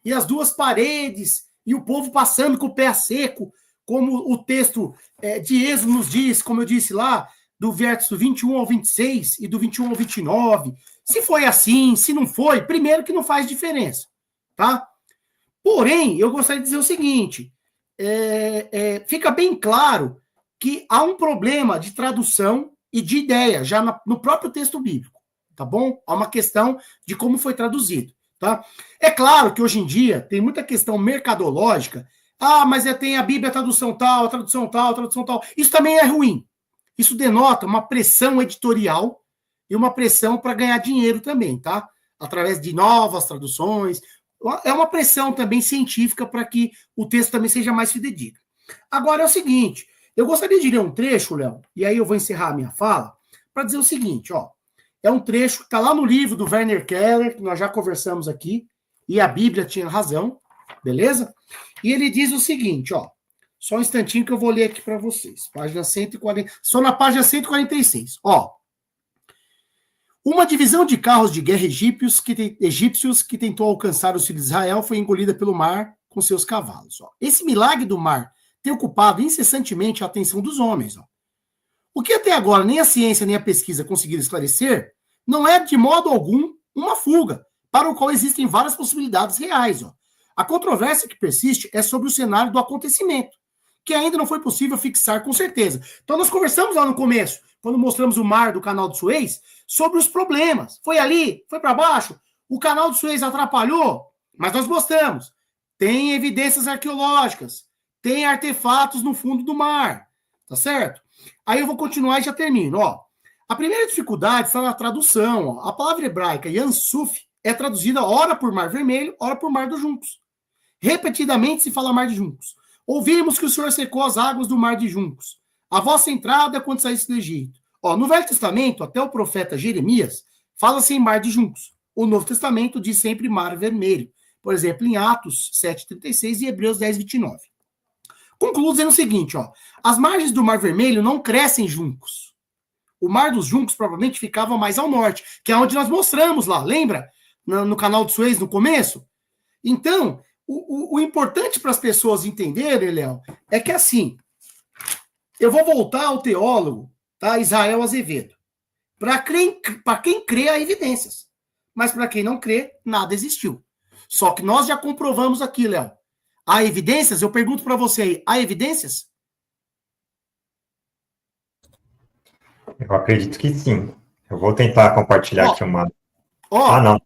S1: e as duas paredes e o povo passando com o pé seco, como o texto de Êxodo nos diz, como eu disse lá, do verso 21 ao 26 e do 21 ao 29, se foi assim, se não foi, primeiro que não faz diferença, tá? Porém, eu gostaria de dizer o seguinte, fica bem claro que há um problema de tradução e de ideia, já no próprio texto bíblico, tá bom? Há uma questão de como foi traduzido, tá? É claro que hoje em dia tem muita questão mercadológica, mas tem a Bíblia, a tradução tal, a tradução tal, a tradução tal. Isso também é ruim. Isso denota uma pressão editorial e uma pressão para ganhar dinheiro também, tá? através de novas traduções. É uma pressão também científica para que o texto também seja mais fidedigno. Agora é o seguinte, eu gostaria de ler um trecho, Léo, e aí eu vou encerrar a minha fala, para dizer o seguinte, ó. É um trecho que está lá no livro do Werner Keller, que nós já conversamos aqui, e a Bíblia tinha razão, beleza? E ele diz o seguinte, ó. Só um instantinho que eu vou ler aqui para vocês. Página 140. Só na página 146. Ó. Uma divisão de carros de guerra egípcios que tentou alcançar os filhos de Israel foi engolida pelo mar com seus cavalos. Ó. Esse milagre do mar tem ocupado incessantemente a atenção dos homens. Ó. O que até agora nem a ciência nem a pesquisa conseguiram esclarecer não é de modo algum uma fuga, para o qual existem várias possibilidades reais. Ó. A controvérsia que persiste é sobre o cenário do acontecimento, que ainda não foi possível fixar com certeza. Então nós conversamos lá no começo, quando mostramos o mar do canal de Suez, sobre os problemas. Foi ali, foi para baixo, o canal de Suez atrapalhou, mas nós mostramos. Tem evidências arqueológicas, tem artefatos no fundo do mar, tá certo? Aí eu vou continuar e já termino, ó. A primeira dificuldade está na tradução, ó. A palavra hebraica Yansuf é traduzida ora por Mar Vermelho, ora por Mar dos Juncos. Repetidamente se fala Mar de Juncos. Ouvimos que o Senhor secou as águas do Mar de Juncos. A vossa entrada quando saísse do Egito. Ó, no Velho Testamento, até o profeta Jeremias, fala-se em Mar de Juncos. O Novo Testamento diz sempre Mar Vermelho. Por exemplo, em Atos 7,36 e Hebreus 10,29. Concluo dizendo o seguinte, ó. As margens do Mar Vermelho não crescem juncos. O Mar dos Juncos provavelmente ficava mais ao norte, que é onde nós mostramos lá, lembra? No canal de Suez, no começo? Então, o importante para as pessoas entenderem, Léo, é que assim, eu vou voltar ao teólogo, tá? Israel Azevedo. Para quem crê, há evidências. Mas para quem não crê, nada existiu. Só que nós já comprovamos aqui, Léo. Há evidências? Eu pergunto para você aí, há evidências?
S2: Eu acredito que sim. Eu vou tentar compartilhar aqui uma...
S1: não.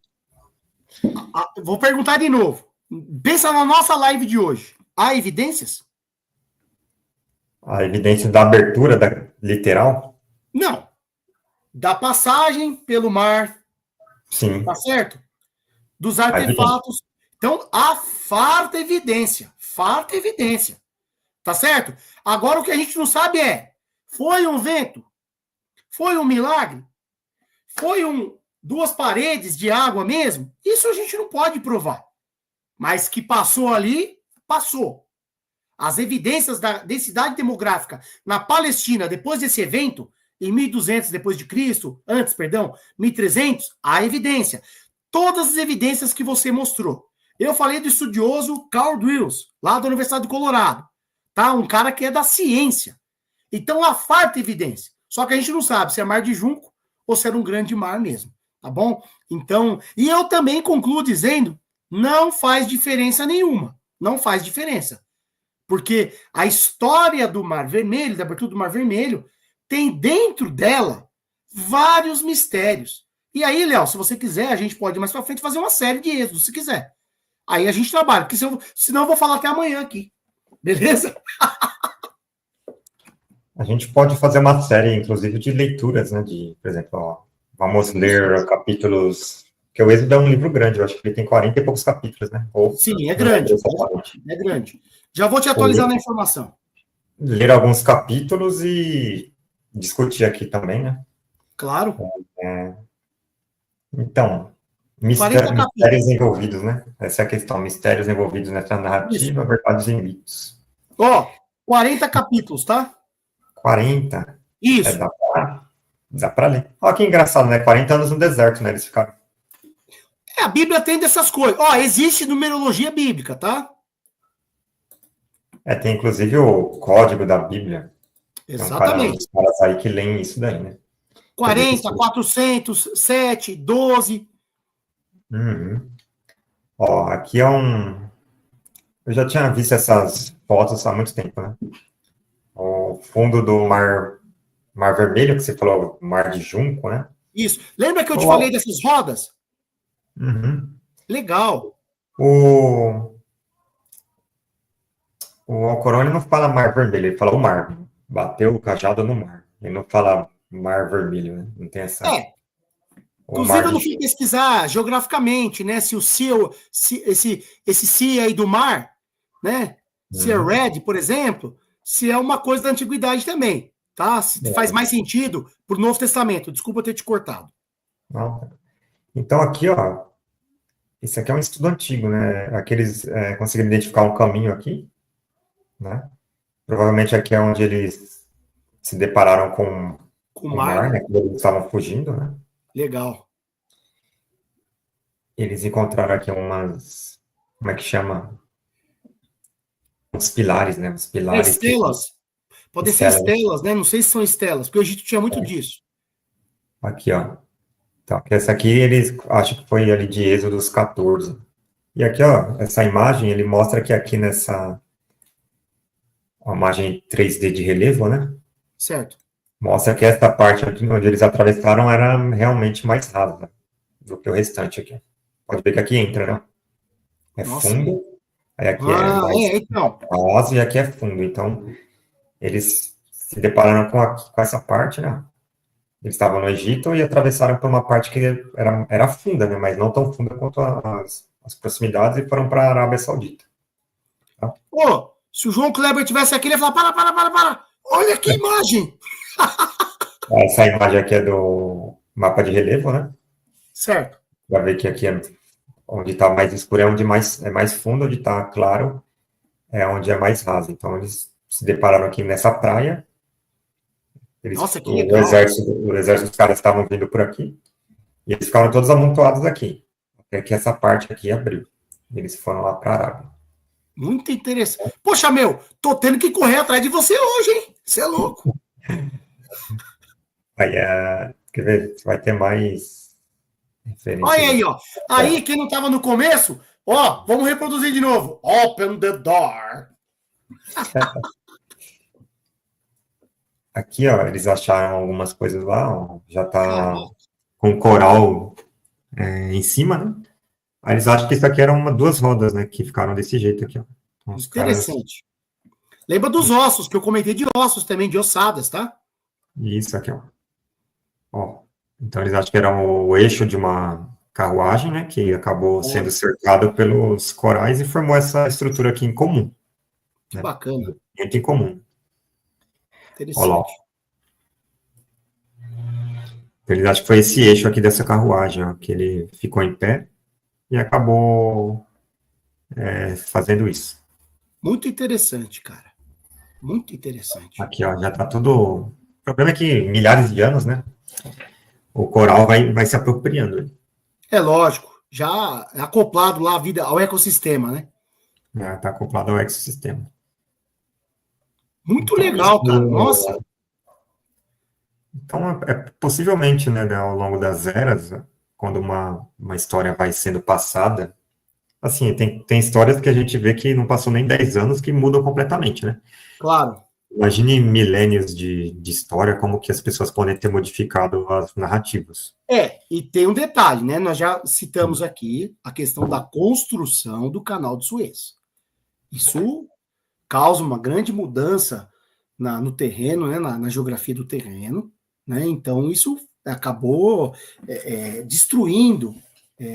S1: Vou perguntar de novo. Pensa na nossa live de hoje. Há evidências?
S2: A evidência da abertura da literal?
S1: Não. Da passagem pelo mar.
S2: Sim.
S1: Tá certo? Dos artefatos. Então, há farta evidência. Farta evidência. Tá certo? Agora, o que a gente não sabe é, foi um vento? Foi um milagre? Foi duas paredes de água mesmo? Isso a gente não pode provar. Mas que passou ali, passou. As evidências da densidade demográfica na Palestina, depois desse evento, em 1200 depois de Cristo, 1300, há evidência. Todas as evidências que você mostrou. Eu falei do estudioso Carl Dweils, lá da Universidade do Colorado. Tá? Um cara que é da ciência. Então, há farta evidência. Só que a gente não sabe se é mar de junco ou se era um grande mar mesmo. Tá bom? Então, e eu também concluo dizendo, não faz diferença nenhuma. Não faz diferença. Porque a história do Mar Vermelho, da abertura do Mar Vermelho, tem dentro dela vários mistérios. E aí, Léo, se você quiser, a gente pode mais pra frente fazer uma série de êxodos, se quiser. Aí a gente trabalha, porque senão eu vou falar até amanhã aqui. Beleza?
S2: A gente pode fazer uma série, inclusive, de leituras, né? Por exemplo, ó, vamos ler capítulos... Porque o Êxodo é um livro grande, eu acho que ele tem 40 e poucos capítulos, né?
S1: Sim, é grande. É grande. Já vou te atualizar na informação.
S2: Ler alguns capítulos e discutir aqui também, né?
S1: Claro.
S2: Então, mistérios envolvidos, né? Essa é a questão, mistérios envolvidos nessa narrativa, isso. Verdades e mitos.
S1: Ó, 40 capítulos, tá?
S2: 40?
S1: Isso.
S2: Dá pra ler. Ó, que engraçado, né? 40 anos no deserto, né? Eles ficaram.
S1: A Bíblia tem dessas coisas. Ó, existe numerologia bíblica, tá?
S2: Tem inclusive o código da Bíblia.
S1: Exatamente.
S2: Tem caras aí que leem isso daí, né?
S1: 40, 400, 7, 12.
S2: Uhum. Ó, aqui é um... Eu já tinha visto essas fotos há muito tempo, né? O fundo do Mar Vermelho, que você falou, Mar de Junco, né?
S1: Isso. Lembra que eu te falei dessas rodas?
S2: Uhum.
S1: Legal.
S2: O Alcorão, ele não fala Mar Vermelho, ele fala o mar. Bateu o cajado no mar. Ele não fala Mar Vermelho, né? Não tem essa... o
S1: Inclusive,
S2: mar
S1: eu
S2: de
S1: não fui pesquisar geograficamente, né? Se o sea, se esse sea aí do mar, né? Se é
S2: Uhum.
S1: red, por exemplo, se é uma coisa da antiguidade também, tá? Se faz mais sentido para o Novo Testamento. Desculpa ter te cortado.
S2: Não. Então, aqui, ó, esse aqui é um estudo antigo, né? Aqueles conseguiram identificar um caminho aqui, né? Provavelmente aqui é onde eles se depararam com
S1: Com o
S2: o
S1: mar,
S2: mar,
S1: né?
S2: né? Quando eles estavam fugindo, né?
S1: Legal.
S2: Eles encontraram aqui umas, como é que chama? Uns pilares, né? Uns
S1: É
S2: pilares que
S1: estelas. Podem ser
S2: estelas.
S1: estelas, né? Não sei se são estelas, porque o Egito tinha muito disso.
S2: Aqui, ó. Então, essa aqui eles acho que foi ali de Êxodos 14. E aqui, ó, essa imagem ele mostra que aqui nessa uma imagem 3D de relevo, né?
S1: Certo.
S2: Mostra que essa parte aqui onde eles atravessaram era realmente mais rasa do que o restante aqui. Pode ver que aqui entra, né? É
S1: Nossa.
S2: fundo, aí aqui é
S1: Ah,
S2: mais
S1: então.
S2: raso e aqui é fundo. Então, eles se depararam com essa parte, né? Eles estavam no Egito e atravessaram por uma parte que era funda, né? Mas não tão funda quanto as proximidades e foram para a Arábia Saudita. Tá?
S1: Ô, se o João Kleber tivesse aqui, ele ia falar: para. Olha que imagem.
S2: Essa imagem aqui é do mapa de relevo, né?
S1: Certo.
S2: Para ver que aqui é onde está mais escuro é onde é mais fundo, onde está claro é onde é mais raso. Então eles se depararam aqui nessa praia.
S1: Nossa, que
S2: O
S1: legal.
S2: exército dos caras estavam vindo por aqui e eles ficaram todos amontoados aqui. Até que essa parte aqui abriu. E eles foram lá para a Arábia.
S1: Muito interessante. Poxa, meu, tô tendo que correr atrás de você hoje, hein? Você é louco.
S2: Aí quer ver? Vai ter mais
S1: Olha
S2: referências
S1: aí,
S2: aqui.
S1: ó. Aí, quem não tava no começo, ó, vamos reproduzir de novo. Open the door.
S2: Aqui, ó, eles acharam algumas coisas lá, ó, já tá
S1: Caraca,
S2: com coral em cima, né? Aí eles acham que isso aqui eram duas rodas, né? Que ficaram desse jeito aqui, ó. Então, os caras.
S1: interessante. Lembra dos ossos, que eu comentei de ossos também, de ossadas, tá?
S2: Isso aqui, ó. Ó. Então eles acham que era o eixo de uma carruagem, né? Que acabou sendo
S1: Olha,
S2: cercado pelos corais e formou essa estrutura aqui em comum,
S1: que
S2: né?
S1: bacana.
S2: Muito em comum. Olha lá, ó.
S1: Interessante.
S2: Eles acham que foi esse eixo aqui dessa carruagem, ó, que ele ficou em pé e acabou fazendo isso.
S1: Muito interessante, cara. Muito interessante.
S2: Aqui, ó, já tá tudo. O problema é que milhares de anos, né? O coral vai se apropriando.
S1: É lógico, já é acoplado lá a vida ao ecossistema, né?
S2: Já tá acoplado ao ecossistema.
S1: Muito
S2: Então, isso,
S1: legal, cara. Nossa.
S2: então possivelmente, né, ao longo das eras, quando uma história vai sendo passada, assim, tem histórias que a gente vê que não passou nem 10 anos que mudam completamente, né?
S1: Claro.
S2: Imagine milênios de história, como que as pessoas podem ter modificado as narrativas.
S1: E tem um detalhe, né? Nós já citamos aqui a questão da construção do canal de Suez. Isso causa uma grande mudança no terreno, né? Na geografia do terreno, né? Então, isso acabou destruindo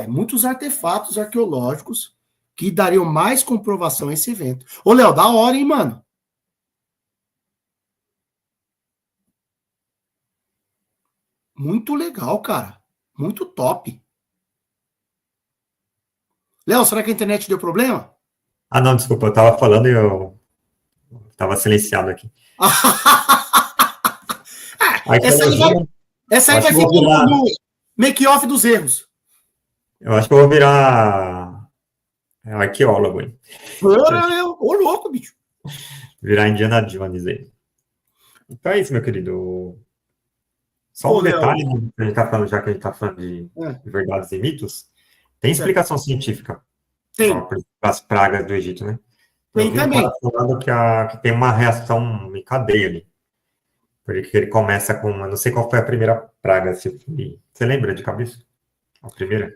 S1: muitos artefatos arqueológicos que dariam mais comprovação a esse evento. Ô, Léo, da hora, hein, mano? Muito legal, cara. Muito top. Léo, será que a internet deu problema?
S2: Ah, não, desculpa, eu estava falando e eu estava silenciado aqui. A
S1: essa aí
S2: arqueologia,
S1: essa
S2: eu
S1: aí
S2: acho
S1: vai
S2: que eu vou
S1: ficar
S2: virar,
S1: no make-off dos erros.
S2: eu acho que eu vou virar arqueólogo, hein?
S1: Ora, Léo. Ô, louco, bicho.
S2: Virar Indiana Jones aí. Então é isso, meu querido. Só
S1: Ô,
S2: um
S1: Léo.
S2: detalhe, né, que a gente tá falando, já que a gente está falando de
S1: É,
S2: verdades e mitos, tem
S1: certo.
S2: explicação científica
S1: Tem.
S2: para as pragas do Egito, né? Eu
S1: Tem
S2: vi um cara
S1: também.
S2: falando que tem uma reação em cadeia ali. Porque ele começa com. Eu não sei qual foi a primeira praga. Você lembra de cabeça? A primeira?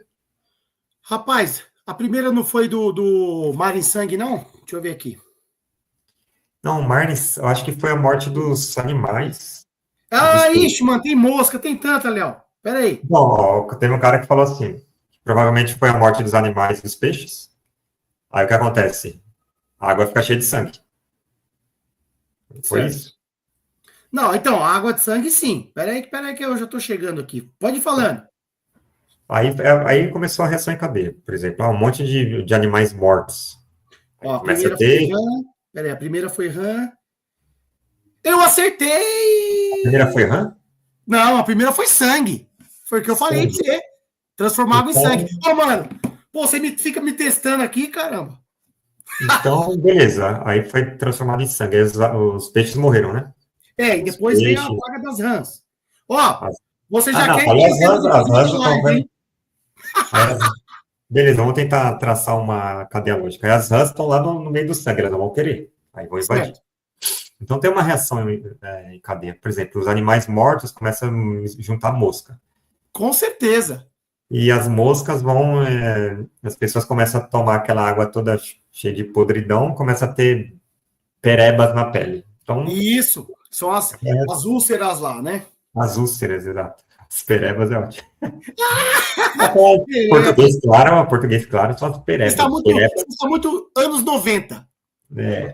S1: Rapaz, a primeira não foi do Mar em Sangue, não? Deixa eu ver aqui.
S2: Não, Marnes, eu acho que foi a morte dos animais.
S1: Ah,
S2: Desculpa.
S1: ixi, mano, tem mosca, tem tanta, Léo. Peraí.
S2: Bom, teve um cara que falou assim, que provavelmente foi a morte dos animais e dos peixes. Aí o que acontece? A água fica cheia de sangue. Foi
S1: Certo.
S2: isso?
S1: Não, então, água de sangue, sim. Peraí que eu já tô chegando aqui. Pode ir falando.
S2: Aí começou a reação em cadeia. Por exemplo, um monte de animais mortos. Aí
S1: Ó, a
S2: começa a
S1: primeira foi
S2: ter.
S1: rã. Peraí, a primeira foi rã. Eu
S2: A primeira
S1: acertei!
S2: foi rã?
S1: Não, a primeira foi sangue. Foi o que eu falei pra
S2: Sangue.
S1: você. Transformava em sangue.
S2: Então,
S1: Ô, mano, pô, você fica me testando aqui, caramba.
S2: então, beleza. Aí foi transformado em sangue. Aí os peixes morreram, né?
S1: É, e
S2: Os
S1: depois veio a
S2: peixes.
S1: praga das rãs. Ó,
S2: as-
S1: você
S2: Ah,
S1: já
S2: não,
S1: quer
S2: falei
S1: ir dentro do
S2: as
S1: limite
S2: rãs
S1: de
S2: estão
S1: live,
S2: vendo.
S1: hein?
S2: Beleza, vamos tentar traçar uma cadeia lógica. Aí as rãs estão lá no meio do sangue, elas não vão querer. Aí vão invadir.
S1: Certo.
S2: Então tem uma reação em cadeia. Por exemplo, os animais mortos começam a juntar mosca.
S1: Com certeza.
S2: E as moscas vão. As pessoas começam a tomar aquela água toda cheia de podridão, começa a ter perebas na pele. Então,
S1: Isso. São as úlceras lá, né?
S2: as úlceras, exato. As perebas é ótimo.
S1: Pereba.
S2: Português claro, são as
S1: Você está muito anos 90.
S2: É.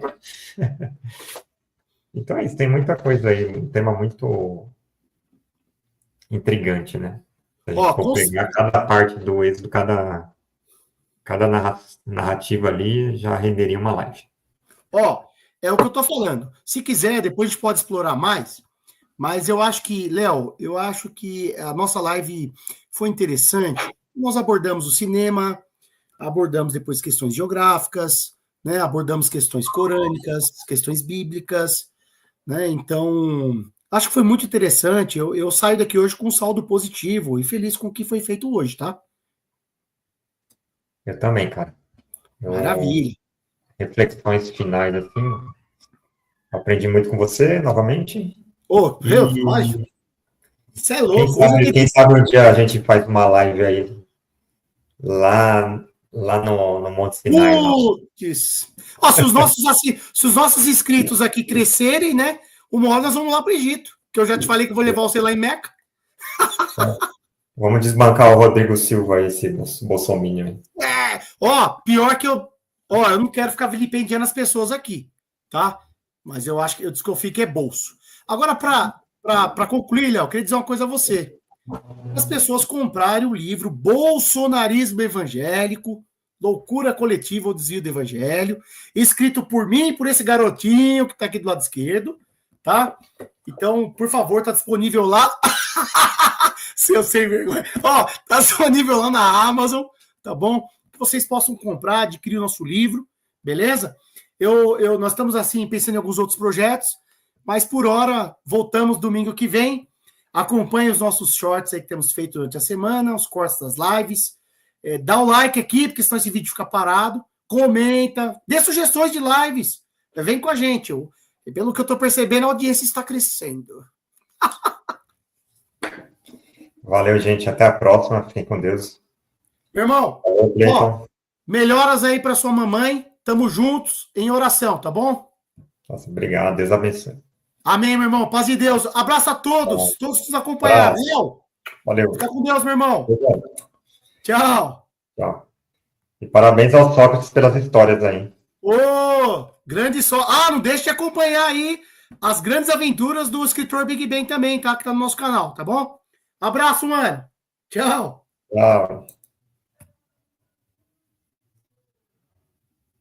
S2: Então é isso, tem muita coisa aí, um tema muito intrigante, né? Se a gente
S1: Ó,
S2: for pegar cada parte do êxodo, cada narrativa ali, já renderia uma live.
S1: ó, é o que eu tô falando. Se quiser, depois a gente pode explorar mais. Mas eu acho que, Léo, eu acho que a nossa live foi interessante. Nós abordamos o cinema, abordamos depois questões geográficas, né? Abordamos questões corânicas, questões bíblicas, né? Então, acho que foi muito interessante. Eu saio daqui hoje com um saldo positivo e feliz com o que foi feito hoje, tá?
S2: Eu também, cara.
S1: Maravilha.
S2: Reflexões finais, assim, aprendi muito com você, novamente.
S1: Ô, lógico,
S2: E
S1: você é louco. Hoje eu
S2: quem
S1: tentei.
S2: sabe um dia a gente faz uma live aí lá no Monte Sinai, lá.
S1: Putz! Ó, se os nossos inscritos aqui crescerem, né? Uma hora nós vamos lá para o Egito. Que eu já te falei que eu vou levar você lá em Meca.
S2: Vamos desbancar o Rodrigo Silva, esse bolsominion aí.
S1: Ó, pior que eu. Ó, eu não quero ficar vilipendiando as pessoas aqui, tá? Mas eu acho que eu desconfio que é bolso. Agora, para concluir, Léo, eu queria dizer uma coisa a você. As pessoas comprarem o livro Bolsonarismo Evangélico, Loucura Coletiva ou Desvio do Evangelho, escrito por mim e por esse garotinho que está aqui do lado esquerdo, tá? Então, por favor, está disponível lá. Seu sem vergonha. Ó, tá disponível lá na Amazon, tá bom? Que vocês possam comprar, adquirir o nosso livro, beleza? Nós estamos, assim, pensando em alguns outros projetos, mas por hora, voltamos domingo que vem. Acompanhe os nossos shorts aí que temos feito durante a semana, os cortes das lives. Dá o like aqui, porque senão esse vídeo fica parado. Comenta, dê sugestões de lives. Vem com a gente. Pelo que eu estou percebendo, a audiência está crescendo.
S2: Valeu, gente. Até a próxima. Fiquem com Deus.
S1: Meu irmão,
S2: Valeu,
S1: melhoras aí para sua mamãe. Tamo juntos em oração, tá bom?
S2: Nossa, obrigado. Deus abençoe.
S1: Amém, meu irmão. Paz de Deus. Abraço a todos que nos acompanharam.
S2: Valeu.
S1: Fica com Deus, meu irmão. Tchau.
S2: Tchau. E parabéns ao Sócrates pelas histórias aí.
S1: Grande só. Não deixe de acompanhar aí as grandes aventuras do escritor Big Ben também, tá? Que tá no nosso canal, tá bom? Abraço, mano. Tchau.
S2: Tchau.